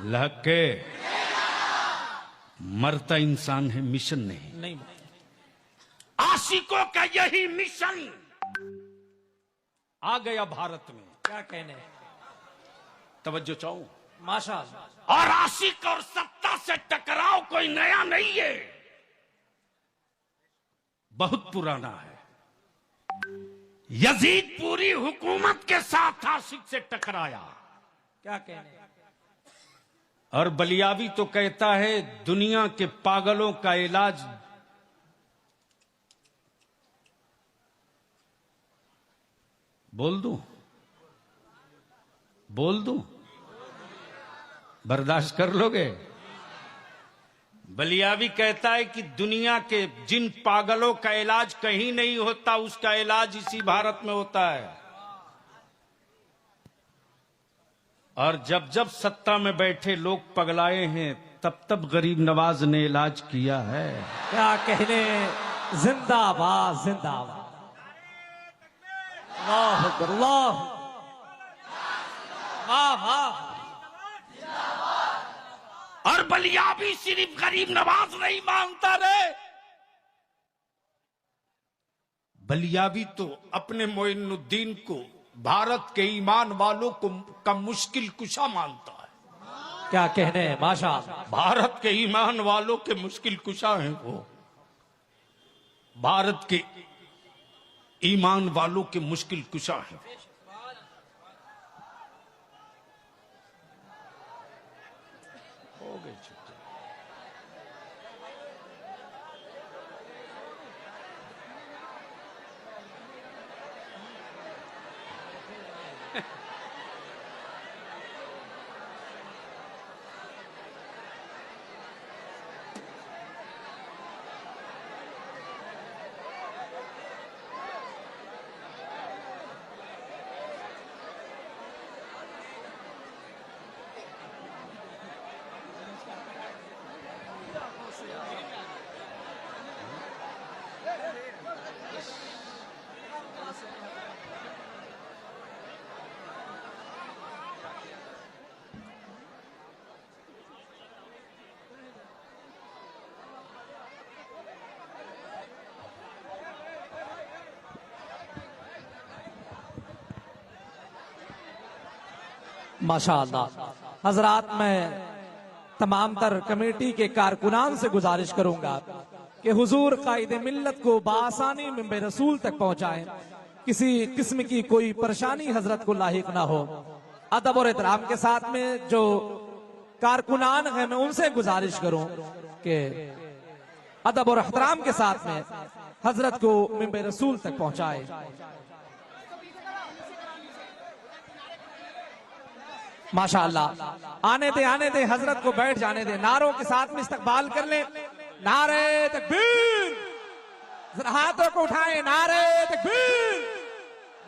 लहक के। मरता इंसान है, मिशन नहीं। नहीं, आशिकों का यही मिशन आ गया भारत में। क्या कहने, तवज्जो चाहूं, माशाअल्लाह। और आशिक और सत्ता से टकराव कोई नया नहीं है, बहुत पुराना है। यजीद पूरी हुकूमत के साथ आशिक से टकराया। क्या कहने, और बलियावी तो कहता है दुनिया के पागलों का इलाज बोल दूं, बोल दूं, बर्दाश्त कर लोगे? बलियावी कहता है कि दुनिया के जिन पागलों का इलाज कहीं नहीं होता, उसका इलाज इसी भारत में होता है। और जब जब सत्ता में बैठे लोग पगलाए हैं, तब तब गरीब नवाज ने इलाज किया है। क्या कहने, जिंदाबाद जिंदाबाद, अल्लाह अकबर, अल्लाह, वाह वाह। और बलियावी सिर्फ गरीब नवाज नहीं मांगता रे, बलियावी तो अपने मोइनुद्दीन को भारत के ईमान वालों को का मुश्किल कुशा मानता है। क्या कहने, माशाअल्लाह। भारत के ईमान वालों के मुश्किल कुशा हैं वो, भारत के ईमान वालों के मुश्किल कुशा हैं। हो गए छुट्टी। माशाअल्लाह। हजरात, मैं तमाम तर कमेटी के कारकुनान से गुजारिश करूंगा कि हुजूर कायदे मिल्लत को बासानी मिंबर रसूल तक पहुंचाएं, किसी किस्म की कोई परेशानी हजरत को लाहिक ना हो। अदब और एहतराम के साथ में जो कारकुनान है, मैं उनसे गुजारिश करूं कि अदब और एहतराम के साथ में हजरत को मिंबर रसूल तक पहुंचाए। माशाअल्लाह, आने दे हजरत को बैठ जाने दे। नारों के साथ में इस्तकबाल कर ले। नारे तकबीर, जरा हाथों को उठाए। नारे तकबीर,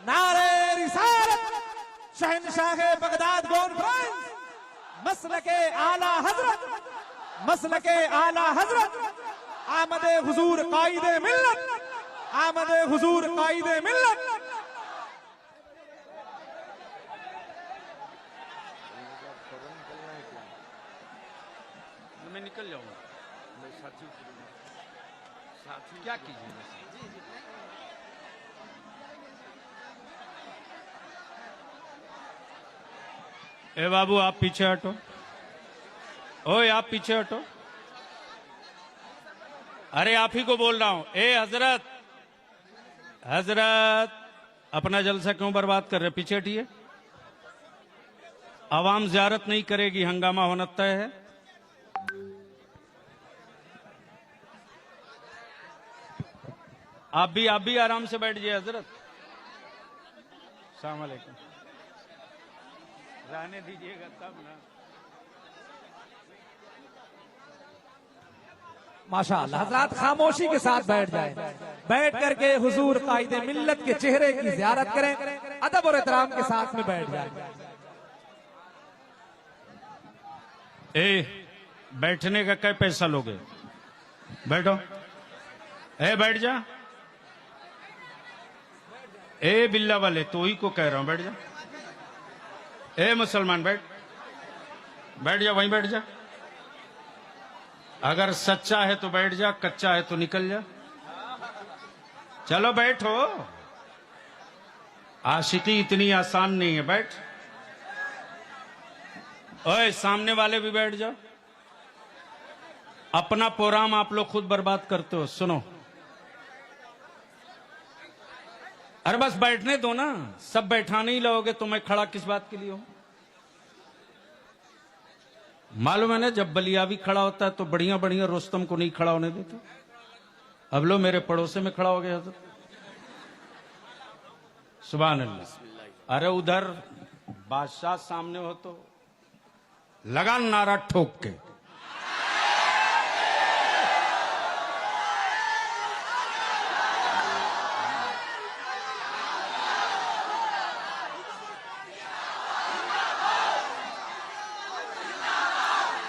नारे रिसालत, शहनशाह बगदाद कॉन्फ्रेंस, मसलके आला हजरत, मसलके आला हजरत, आमदे हुजूर कायदे मिल्लत, आमदे हुजूर कायदे मिल्लत। मैं निकल जाऊंगा, मैं साथी क्या कीजिएगा। ए बाबू आप पीछे हटो, ओए आप पीछे हटो। अरे आप ही को बोल रहा हूं। ए हजरत, हजरत अपना जलसा क्यों बर्बाद कर रहे? पीछे हटिए। आवाम ज़ियारत नहीं करेगी, हंगामा होना तय है। आप भी आराम से बैठ जाइए हजरत। अस्सलाम वालेकुम। रहने दीजिएगा तब ना। माशाअल्लाह, हजरात खामोशी के साथ बैठ जाएं। बैठ करके हुजूर कायदे मिल्लत के चेहरे की ज़ियारत करें, अदब और एहतराम के साथ में बैठ जाएं। बैठने का क्या पैसा लोगे? बैठो। बैठ जा। बिल्ला वाले, तो ही को कह रहा हूं बैठ जा। मुसलमान बैठ जा, वहीं बैठ जा। अगर सच्चा है तो बैठ जा, कच्चा है तो निकल जा। चलो बैठो। आशिकी इतनी आसान नहीं है, बैठ। ओए सामने वाले भी बैठ जाओ। अपना प्रोग्राम आप लोग खुद बर्बाद करते हो। सुनो, अरे बस बैठने दो ना। सब बैठाने ही लोगे तो मैं खड़ा किस बात के लिए हूं? मालूम है ना, जब बलियावी खड़ा होता है तो बढ़िया बढ़िया रुस्तम को नहीं खड़ा होने देते। अब लो मेरे पड़ोसे में खड़ा हो गया हजरत। सुभान अल्लाह। अरे उधर बादशाह सामने हो तो लगा नारा ठोक के।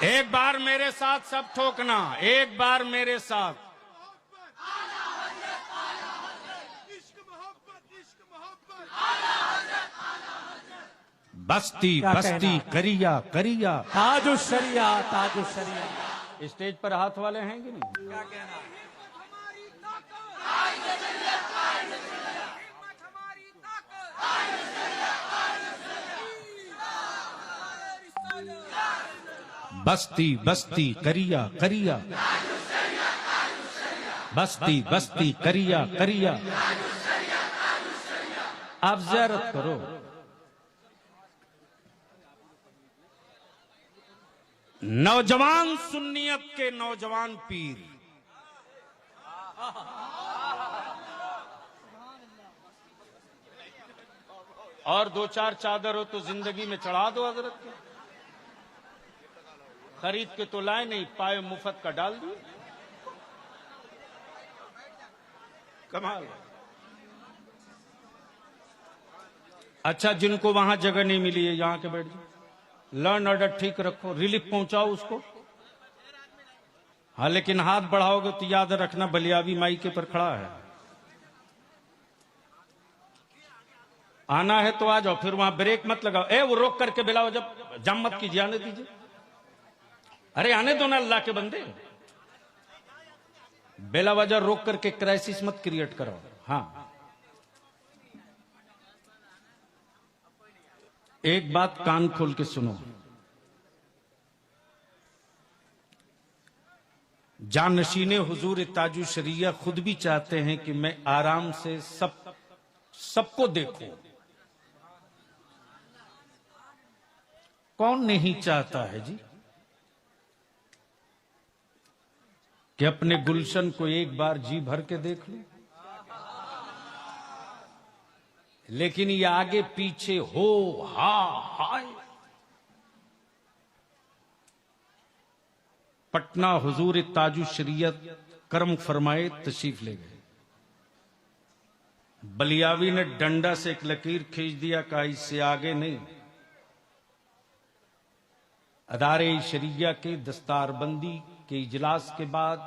एक बार मेरे साथ सब ठोकना, एक बार मेरे साथ। बस्ती बस्ती करिया करिया ताजुश शरिया, ताजुश शरिया। स्टेज पर हाथ वाले हैं कि नहीं? क्या कहना? बस्ती बस्ती करिया करिया, बस्ती बस्ती करिया करिया। आप ज़ियारत करो। नौजवान सुन्नियत के नौजवान पीर, और दो चार चादर हो तो जिंदगी में चढ़ा दो हजरत के। खरीद के तो लाए नहीं, पाए मुफ्त का डाल दिए। कमाल। अच्छा, जिनको वहां जगह नहीं मिली है यहां के बैठ जाओ। लर्न ऑर्डर ठीक रखो, रिलीफ पहुंचाओ उसको। हाँ, लेकिन हाथ बढ़ाओगे तो याद रखना बलियावी माई के पर खड़ा है। आना है तो आ जाओ, फिर वहां ब्रेक मत लगाओ। वो रोक करके बिलाओ, जब जम मत कीजिए, आने दीजिए। अरे आने दो ना अल्लाह के बंदे। बेला वजह रोक करके क्राइसिस मत क्रिएट करो। हाँ, एक बात कान खोल के सुनो। जानशीने हुजूर ताजु शरिया खुद भी चाहते हैं कि मैं आराम से सबको देखूं। कौन नहीं चाहता है जी कि अपने गुलशन को एक बार जी भर के देख लो? लेकिन ये आगे पीछे हो हा हाय। पटना हुजूर ताजु शरीयत कर्म फरमाए तशरीफ ले गए। बलियावी ने डंडा से एक लकीर खींच दिया, कहा इससे आगे नहीं। अदारे शरिया के दस्तारबंदी के इजलास के बाद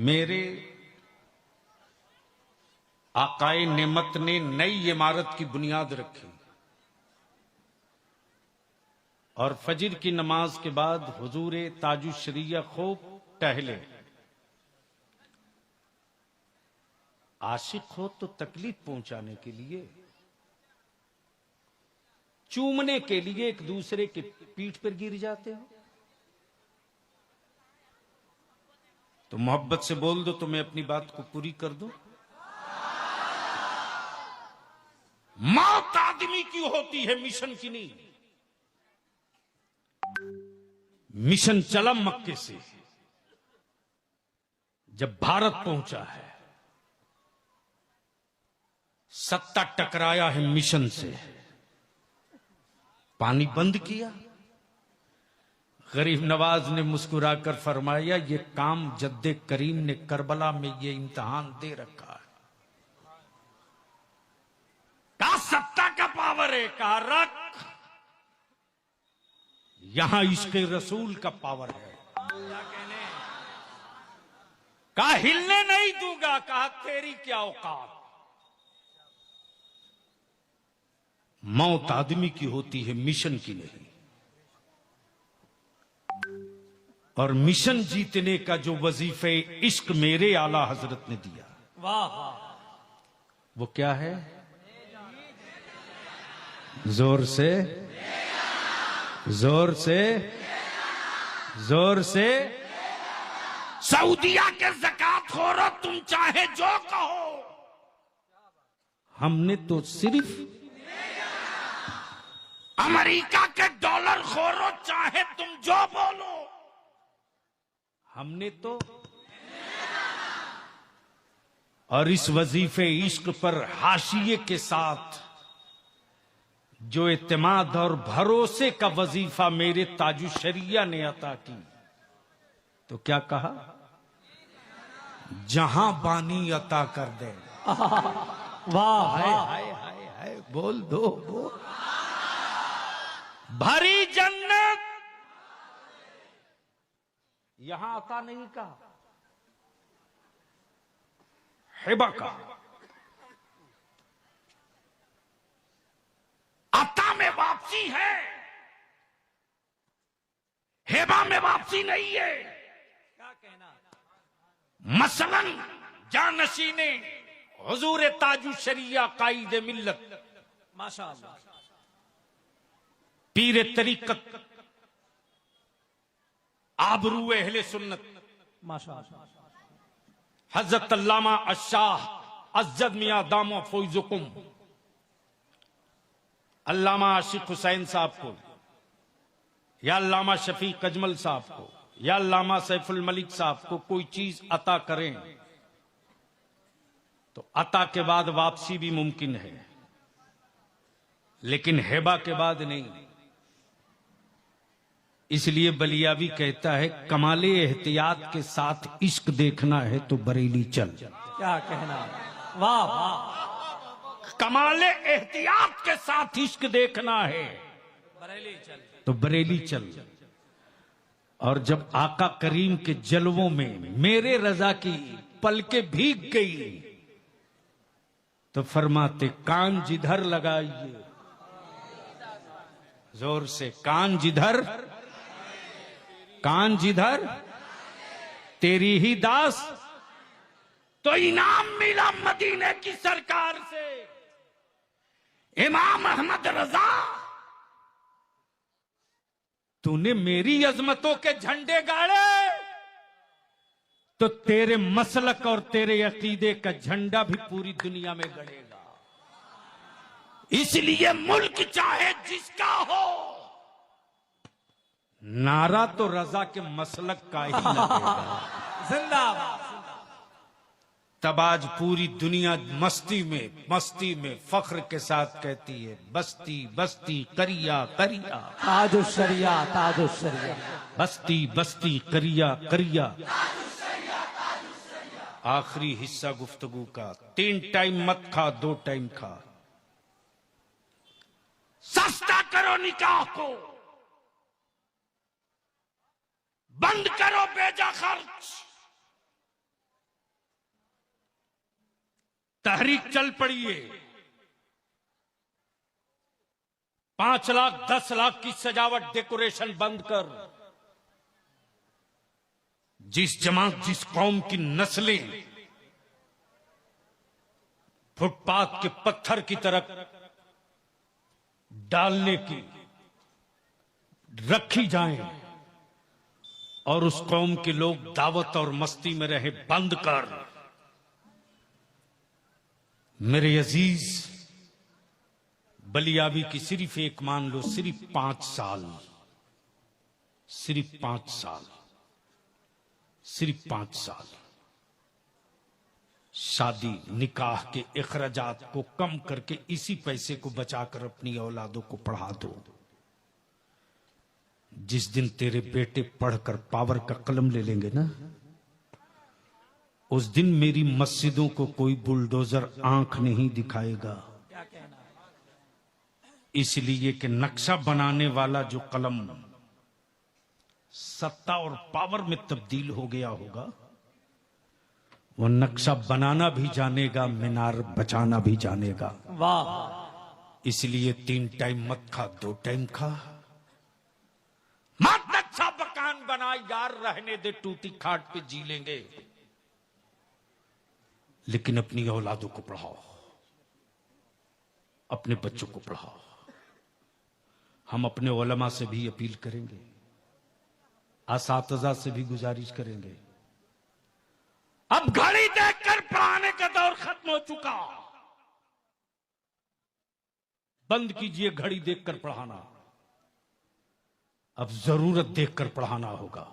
मेरे आकाए नेमत ने नई इमारत की बुनियाद रखी, और फजर की नमाज के बाद हुजूर ताजु शरिया खूब टहले। आशिक हो तो तकलीफ पहुंचाने के लिए, चूमने के लिए एक दूसरे के पीठ पर गिर जाते हो। तो मोहब्बत से बोल दो तो मैं अपनी बात को पूरी कर दूं। मौत आदमी की होती है, मिशन की नहीं। मिशन चला मक्के से, जब भारत पहुंचा है, सत्ता टकराया है मिशन से, पानी बंद किया। गरीब नवाज ने मुस्कुराकर फरमाया, ये काम जद्दे करीम ने करबला में ये इम्तिहान दे रखा है। कहा सत्ता का पावर है, कहा रख, यहां इश्क रसूल का पावर है। कहा हिलने नहीं दूंगा, कहा तेरी क्या औकात। मौत आदमी की होती है, मिशन की नहीं। और मिशन जीतने का जो वजीफे इश्क मेरे आला हजरत ने दिया, वाह वाह, वो क्या है? जोर से, जोर से, जोर से। सऊदिया के ज़कात खोरो, तुम चाहे जो कहो, हमने तो सिर्फ अमेरिका के डॉलर खोरो, चाहे तुम जो बोलो, हमने तो। और इस वजीफे इश्क पर हाशिए के साथ जो इत्तेमाद और भरोसे का वजीफा मेरे ताजुशरिया ने अता की, तो क्या कहा? जहां बानी अता कर दे। वाह, हाय हाय हाय हाय, बोल दो बोल। भरी जन्नत यहां अता नहीं कहा, हिबा का। अता में वापसी है, हेबा में वापसी नहीं है। क्या कहना? मसलन जानशीने हुजूर ताजु शरिया कायद मिल्लत माशाअल्लाह, पीर तरीकत आबरू अहले सुन्नत माशाअल्लाह, हजरत अल्लामा अशाह अज्जद मियां दामो फौजुकुम, अल्लामा आशिक हुसैन साहब को, या अल्लामा शफीक अजमल साहब को, या अल्लामा सैफुल मलिक साहब को कोई चीज अता करें तो अता के बाद वापसी भी मुमकिन है, लेकिन हेबा के बाद नहीं। इसलिए बलियावी कहता है, कमाले एहतियात के साथ इश्क देखना है तो बरेली चल। क्या कहना? वाह वाह, कमाले एहतियात के साथ इश्क देखना है बरेली चल। तो बरेली चल। और जब आका करीम के जलवों में मेरे रजा की पलकें भीग गई तो फरमाते, कान जिधर लगाइए, जोर से, कान जिधर, कान जिधर, तेरी ही दास। तो इनाम मिला मदीने की सरकार से, इमाम अहमद रजा, तूने मेरी अजमतों के झंडे गाड़े तो तेरे मसलक और तेरे अकीदे का झंडा भी पूरी दुनिया में गड़ेगा। इसलिए मुल्क चाहे जिसका हो, नारा तो रजा के मसलक का ही लगेगा। जिंदाबाद। तब आज पूरी दुनिया मस्ती में फख्र के साथ कहती है, बस्ती बस्ती करिया करिया, ताजुशरिया ताजुशरिया, बस्ती बस्ती करिया करिया। आखिरी हिस्सा गुफ्तगू का, 3 टाइम मत खा, 2 टाइम खा। सस्ता करो निकाह को, बंद करो बेजा खर्च। तहरीक चल पड़ी है, 5 लाख 10 लाख की सजावट डेकोरेशन बंद कर। जिस जमात जिस कौम की नस्लें फुटपाथ के पत्थर की तरफ डालने की रखी जाएं और उस कौम के लोग दावत और मस्ती में रहे बंद कर। मेरे अजीज, बलियाबी की सिर्फ एक मान लो, सिर्फ 5 साल, सिर्फ 5 साल, सिर्फ 5 साल शादी निकाह के अखराजात को कम करके इसी पैसे को बचाकर अपनी औलादों को पढ़ा दो। जिस दिन तेरे बेटे पढ़कर पावर का कलम ले लेंगे ना, उस दिन मेरी मस्जिदों को कोई बुलडोजर आंख नहीं दिखाएगा। इसलिए कि नक्शा बनाने वाला जो कलम सत्ता और पावर में तब्दील हो गया होगा, वो नक्शा बनाना भी जानेगा, मीनार बचाना भी जानेगा। वाह। इसलिए 3 टाइम मत खा, 2 टाइम खा। मत नक्शा मकान बना यार, रहने दे, टूटी खाट पे जी लेंगे, लेकिन अपनी औलादों को पढ़ाओ, अपने बच्चों को पढ़ाओ। हम अपने उलमा से भी अपील करेंगे, असातिज़ा से भी गुजारिश करेंगे। अब घड़ी देखकर पढ़ाने का दौर खत्म हो चुका। बंद कीजिए घड़ी देखकर पढ़ाना, अब जरूरत देखकर पढ़ाना होगा।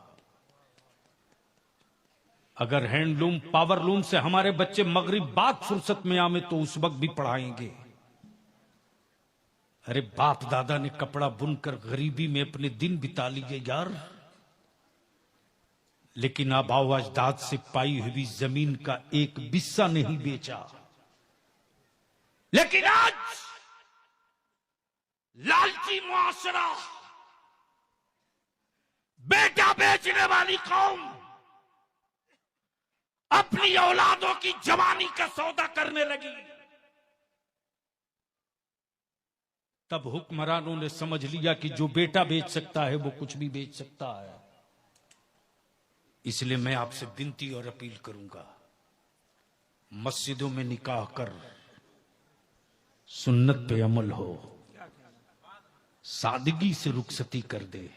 अगर हैंडलूम पावरलूम से हमारे बच्चे मगरिब बाद फुर्सत में आवे तो उस वक्त भी पढ़ाएंगे। अरे बाप दादा ने कपड़ा बुनकर गरीबी में अपने दिन बिता लिए यार, लेकिन आबाओ अजदाद से पाई हुई जमीन का एक बिस्सा नहीं बेचा। लेकिन आज लालची मुआशरा, बेटा बेचने वाली कौम अपनी औलादों की जवानी का सौदा करने लगी। तब हुक्मरानों ने समझ लिया कि जो बेटा बेच सकता है वो कुछ भी बेच सकता है। इसलिए मैं आपसे विनती और अपील करूंगा, मस्जिदों में निकाह कर, सुन्नत पे अमल हो, सादगी से रुखसती कर दे,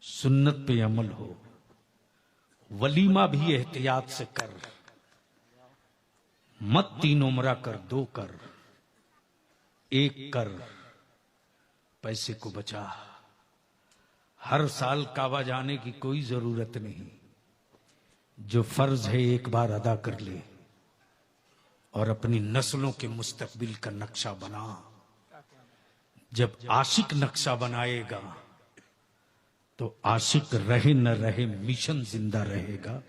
सुन्नत पे अमल हो, वलीमा भी एहतियात से कर, मत 3 उम्रा कर, 2 कर, 1 कर, पैसे को बचा। हर साल काबा जाने की कोई जरूरत नहीं, जो फर्ज है एक बार अदा कर ले और अपनी नस्लों के मुस्तकबिल का नक्शा बना। जब आशिक नक्शा बनाएगा तो आशिक रहे न रहे मिशन जिंदा रहेगा।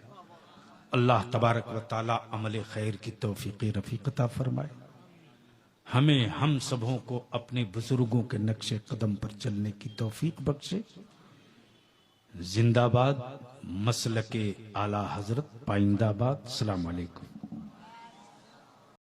अल्लाह तबारक व तआला अमल खैर की तौफीक रफीक अता फरमाए। हमें हम सबों को अपने बुजुर्गों के नक्शे कदम पर चलने की तौफीक बख्शे। जिंदाबाद मसलके आला हजरत पाइंदाबाद। अस्सलाम वालेकुम।